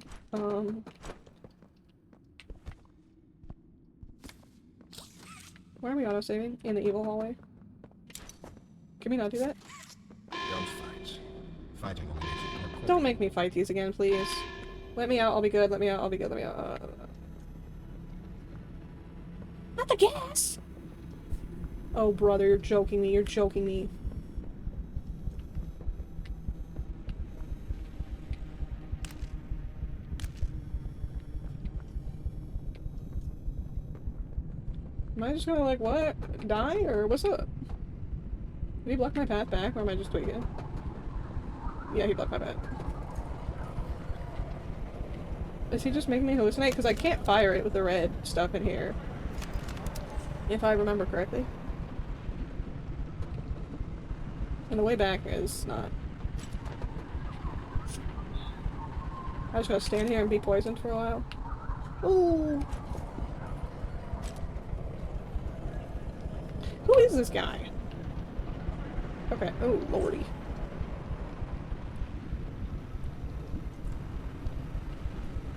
Why are we auto-saving? In the evil hallway? Can we not do that? Don't fight. Fighting only makes it more important. Don't make me fight these again, please. Let me out, I'll be good. Let me out, I'll be good. Let me out. Not the gas! Oh, brother, you're joking me. You're joking me. Am I just gonna, like, what? Die? Or what's up? Did he block my path back, or am I just tweaking? Yeah, he blocked my path. Is he just making me hallucinate? Because I can't fire it with the red stuff in here. if I remember correctly. And the way back is not. I just gotta stand here and be poisoned for a while. Ooh. Who is this guy? Okay. Oh, lordy.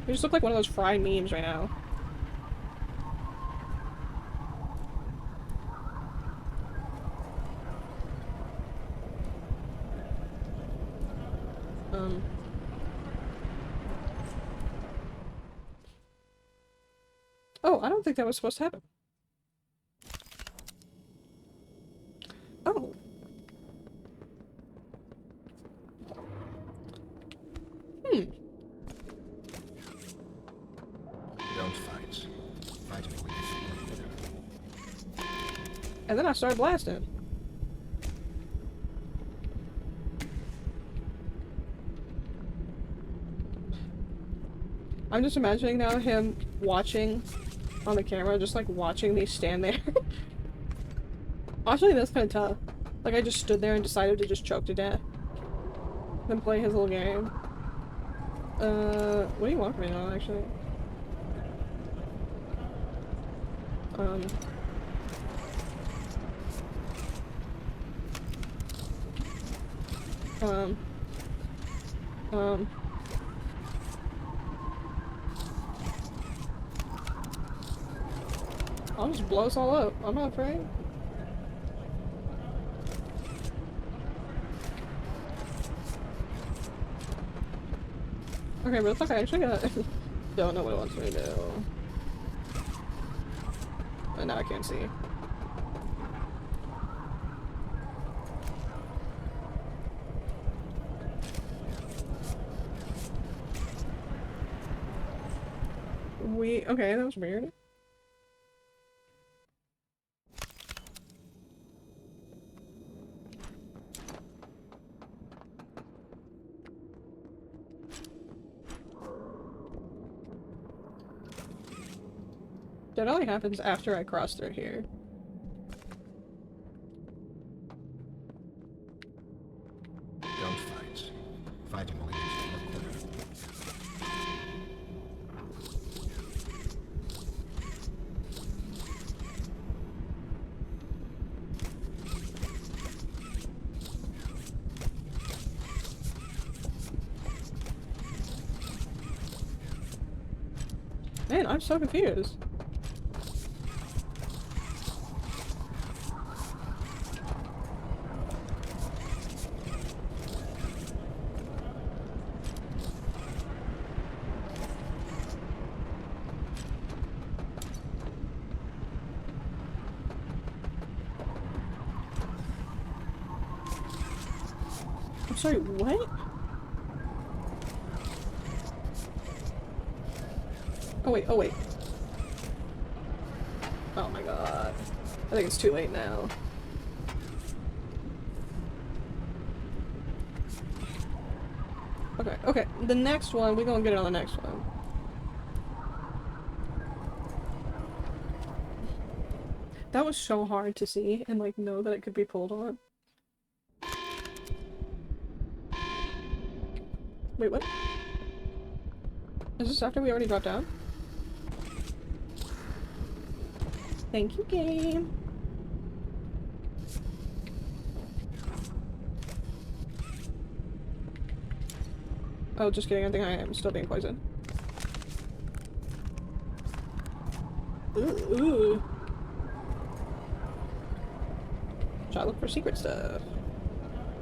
You just look like one of those fried memes right now. Oh, I don't think that was supposed to happen. Oh. Hmm. Don't fight. Fighting will be. And then I started blasting. I'm just imagining now him watching on the camera, just like watching me stand there. Actually, that's kind of tough. Like, I just stood there and decided to just choke to death. Then play his little game. What do you want from me now, actually? Um... I'll just blow us all up. I'm not afraid. Okay, real talk, I actually don't know what it wants me to do. And now I can't see. Okay, that was weird. That only happens after I cross through here. Don't fight. Fighting will lead you to the corner. Man, I'm so confused. I'm sorry, what? Oh wait, oh wait. Oh my god. I think it's too late now. Okay, okay. The next one, we're gonna get it on the next one. That was so hard to see and like know that it could be pulled on. Wait, what? Is this after we already dropped down? Thank you, game. Oh, just kidding. I think I am still being poisoned. Ooh. Try to look for secret stuff.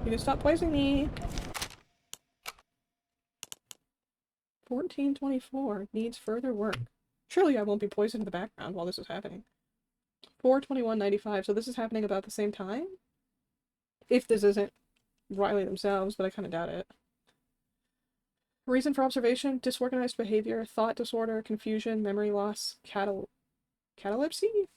You can stop poisoning me. 1424 needs further work. Surely I won't be poisoned in the background while this is happening. 42195. So this is happening about the same time? If this isn't Riley themselves, but I kind of doubt it. Reason for observation: disorganized behavior, thought disorder, confusion, memory loss, catalepsy?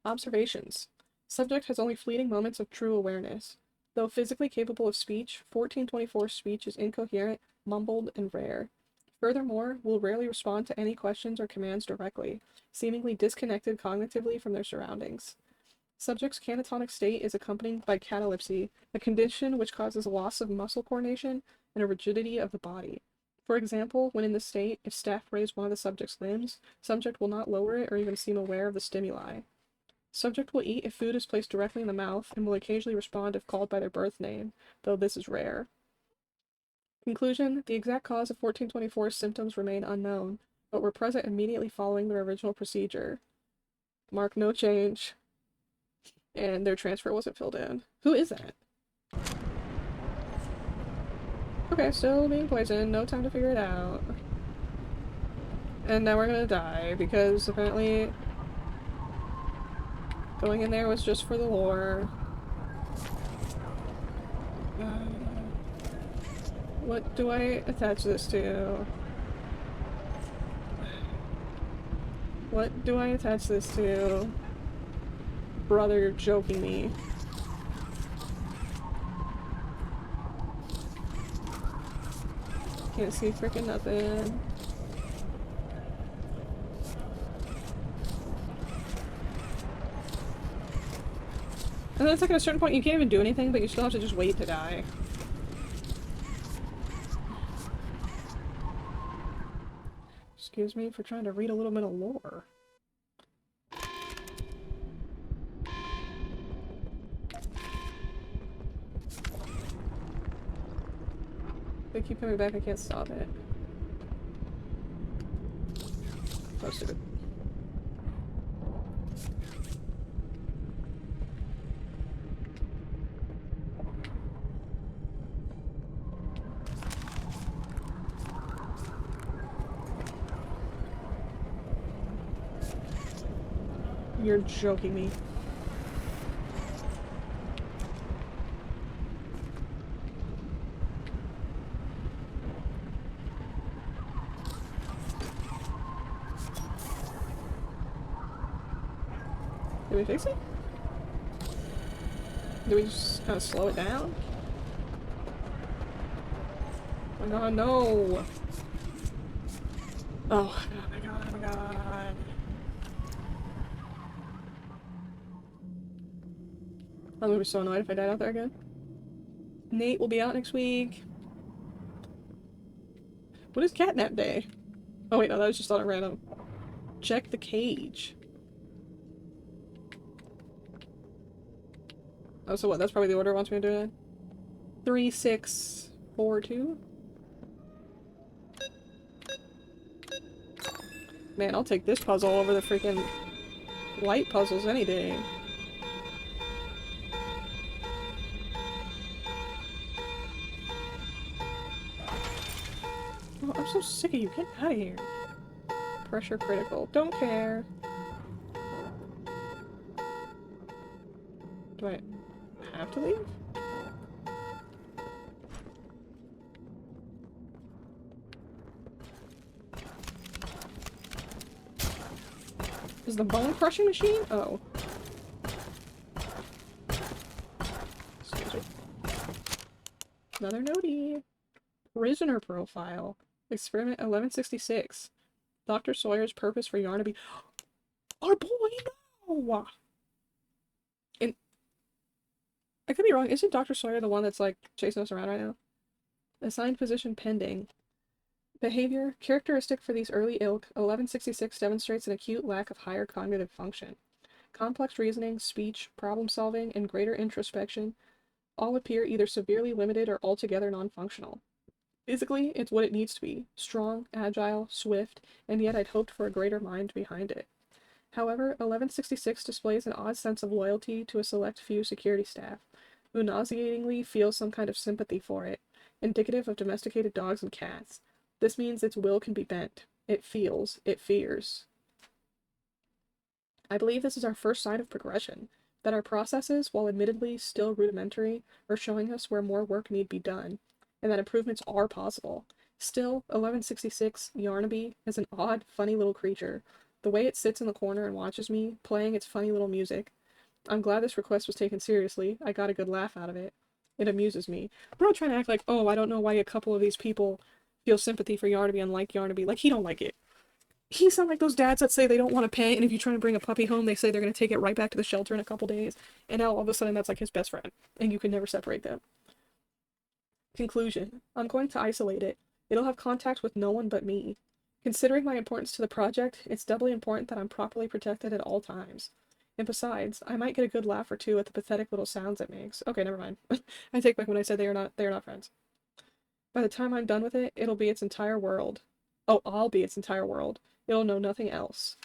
Observations. Subject has only fleeting moments of true awareness. Though physically capable of speech, 1424's speech is incoherent, mumbled, and rare. Furthermore, will rarely respond to any questions or commands directly, seemingly disconnected cognitively from their surroundings. Subject's catatonic state is accompanied by catalepsy, a condition which causes a loss of muscle coordination and a rigidity of the body. For example, when in this state, if staff raise one of the subject's limbs, subject will not lower it or even seem aware of the stimuli. Subject will eat if food is placed directly in the mouth and will occasionally respond if called by their birth name, though this is rare. Conclusion: the exact cause of 1424's symptoms remain unknown, but were present immediately following their original procedure. Mark no change. And their transfer wasn't filled in. Who is that? Okay, still being poisoned, no time to figure it out. And now we're gonna die, because apparently going in there was just for the lore. What do I attach this to? What do I attach this to? Brother, you're joking me. Can't see freaking nothing. And then it's like at a certain point you can't even do anything, but you still have to just wait to die. Excuse me for trying to read a little bit of lore. They keep coming back, I can't stop it. So stupid. You're joking me. Did we fix it? Do we just kind of slow it down? Oh my god, no! Oh my god, oh my god. I'm gonna be so annoyed if I died out there again. Nate will be out next week. What is catnap day? Oh wait, no, that was just on a random. Check the cage. Oh, so what? That's probably the order it wants me to do it. 3, 6, 4, 2. Man, I'll take this puzzle over the freaking light puzzles any day. Oh, I'm so sick of you. Get out of here. Pressure critical. Don't care. Do I have to leave? Is the bone crushing machine? Oh. Excuse me. Another notey. Prisoner profile. Experiment 1166. Dr. Sawyer's purpose for Yarnaby. Our boy, no! And I could be wrong. Isn't Dr. Sawyer the one that's like chasing us around right now? Assigned position pending. Behavior. Characteristic for these early ilk, 1166 demonstrates an acute lack of higher cognitive function. Complex reasoning, speech, problem solving, and greater introspection all appear either severely limited or altogether non-functional. Physically, it's what it needs to be. Strong, agile, swift, and yet I'd hoped for a greater mind behind it. However, 1166 displays an odd sense of loyalty to a select few security staff, who nauseatingly feel some kind of sympathy for it, indicative of domesticated dogs and cats. This means its will can be bent. It feels. It fears. I believe this is our first sign of progression, that our processes, while admittedly still rudimentary, are showing us where more work need be done, and that improvements are possible. Still, 1166 Yarnaby is an odd, funny little creature. The way it sits in the corner and watches me, playing its funny little music. I'm glad this request was taken seriously. I got a good laugh out of it. It amuses me. I'm not trying to act like, oh, I don't know why a couple of these people feel sympathy for Yarnaby and like Yarnaby. Like, he don't like it. He's not like those dads that say they don't want to pay, and if you try to bring a puppy home, they say they're going to take it right back to the shelter in a couple days, and now all of a sudden that's like his best friend, and you can never separate them. Conclusion. I'm going to isolate it. It'll have contact with no one but me. Considering my importance to the project, it's doubly important that I'm properly protected at all times. And besides, I might get a good laugh or two at the pathetic little sounds it makes. Okay, never mind. I take back when I said they are not friends. By the time I'm done with it, it'll be its entire world. Oh, I'll be its entire world. It'll know nothing else.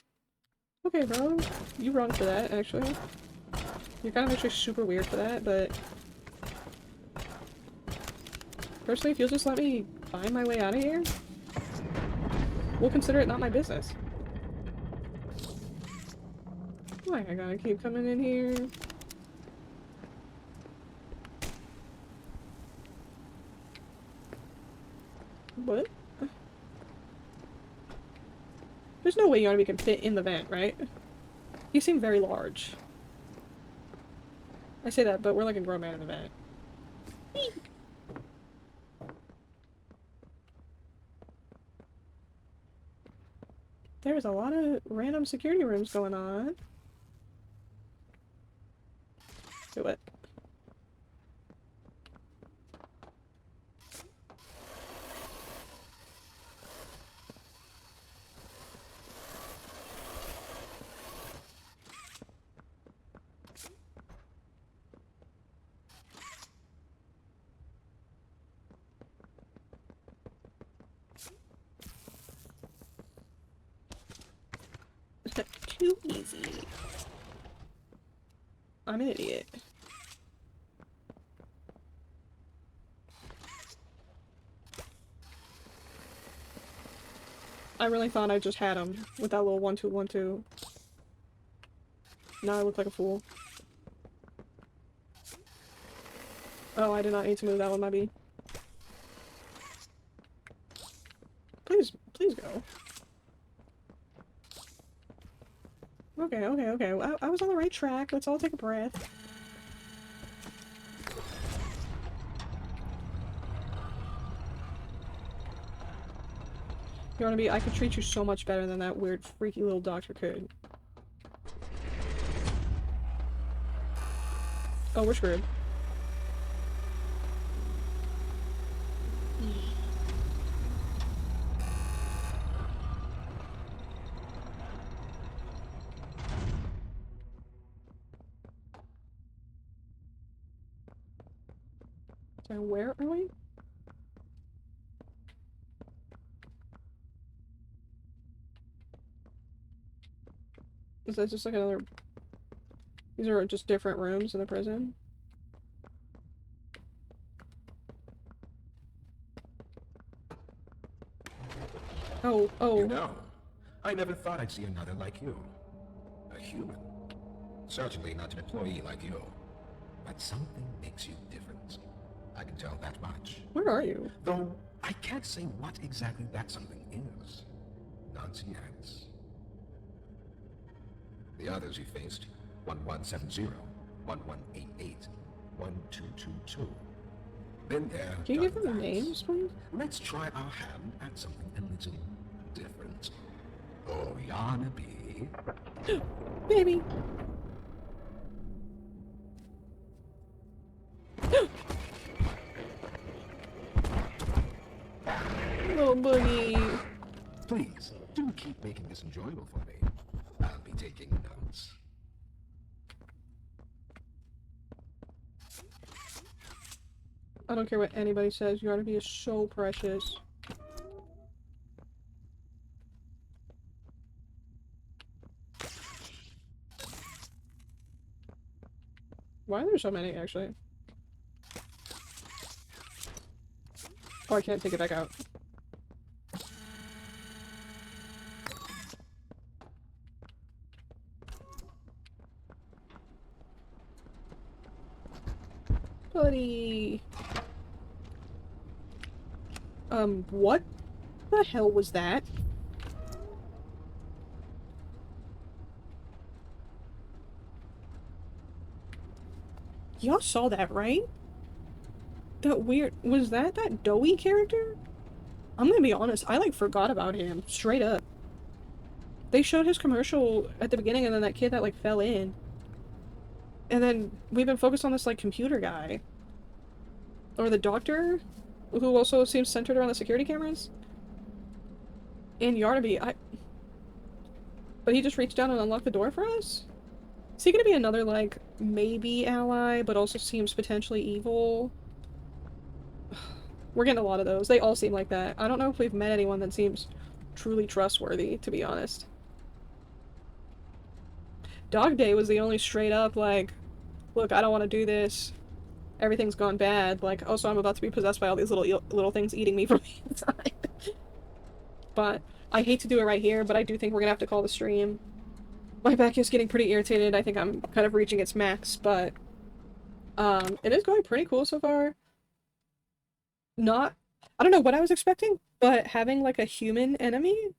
Okay, bro. You wrong for that, actually. You're kind of actually super weird for that, but... Personally, if you'll just let me find my way out of here, we'll consider it not my business. Why I gotta keep coming in here? What? There's no way Yarnaby can fit in the vent, right? You seem very large. I say that, but we're like a grown man in the vent. There's a lot of random security rooms going on. Do it. Too easy. I'm an idiot. I really thought I just had him with that little 1-2-1-2. Now I look like a fool. Oh, I did not need to move that one, my bee. Please, please go. Okay, okay, okay. I was on the right track. Let's all take a breath. You wanna be? I could treat you so much better than that weird, freaky little doctor could. Oh, we're screwed. So where are we? Is that just like another... These are just different rooms in the prison? Oh, oh. You know, I never thought I'd see another like you. A human. Certainly not an employee like you. But something makes you different. I can tell that much. Where are you? Though I can't say what exactly that something is. Not yet. The others you faced, 1170, 1188, 1222. Been there. Can you give done them that. names, please? Let's try our hand at something a little different. Oh, Yarnaby. Baby. Little boogie. Please, do keep making this enjoyable for me. I'll be taking notes. I don't care what anybody says, Yarnaby is so precious. Why are there so many, actually? Oh, I can't take it back out. Buddy! What the hell was that? Y'all saw that, right? That weird- was that doughy character? I'm gonna be honest, I like forgot about him, straight up. They showed his commercial at the beginning and then that kid that like fell in. And then we've been focused on this like computer guy. Or the doctor, who also seems centered around the security cameras. And Yarnaby, but he just reached down and unlocked the door for us? Is he gonna be another, like, maybe ally, but also seems potentially evil? We're getting a lot of those. They all seem like that. I don't know if we've met anyone that seems truly trustworthy, to be honest. Dog Day was the only straight up, like, look, I don't want to do this. Everything's gone bad. Like, oh, so I'm about to be possessed by all these little things eating me from the inside. But I hate to do it right here, but I do think we're gonna have to call the stream. My back is getting pretty irritated. I think I'm kind of reaching its max, but it is going pretty cool so far. Not, I don't know what I was expecting, but having like a human enemy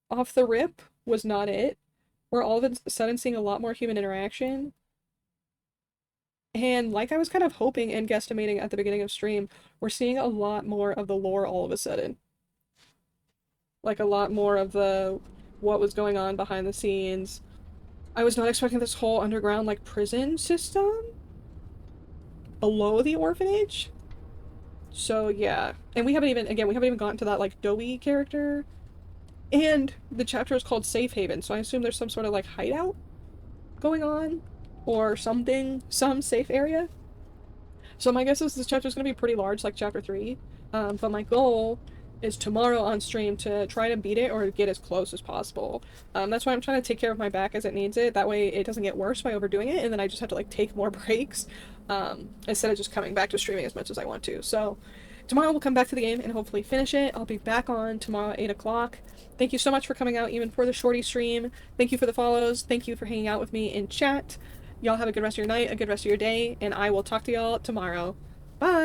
off the rip was not it. We're all of a sudden seeing a lot more human interaction. And like I was kind of hoping and guesstimating at the beginning of stream, we're seeing a lot more of the lore all of a sudden. Like a lot more of the what was going on behind the scenes. I was not expecting this whole underground like prison system below the orphanage. So yeah. And we haven't even gotten to that like Doey character. And the chapter is called Safe Haven, so I assume there's some sort of like hideout going on or something, some safe area. So my guess is this chapter is going to be pretty large, like chapter 3. But my goal is tomorrow on stream to try to beat it or get as close as possible. That's why I'm trying to take care of my back as it needs it. That way it doesn't get worse by overdoing it, and then I just have to like take more breaks instead of just coming back to streaming as much as I want to. So tomorrow we'll come back to the game and hopefully finish it. I'll be back on tomorrow at 8 o'clock. Thank you so much for coming out even for the shorty stream. Thank you for the follows. Thank you for hanging out with me in chat. Y'all have a good rest of your night, a good rest of your day, and I will talk to y'all tomorrow. Bye!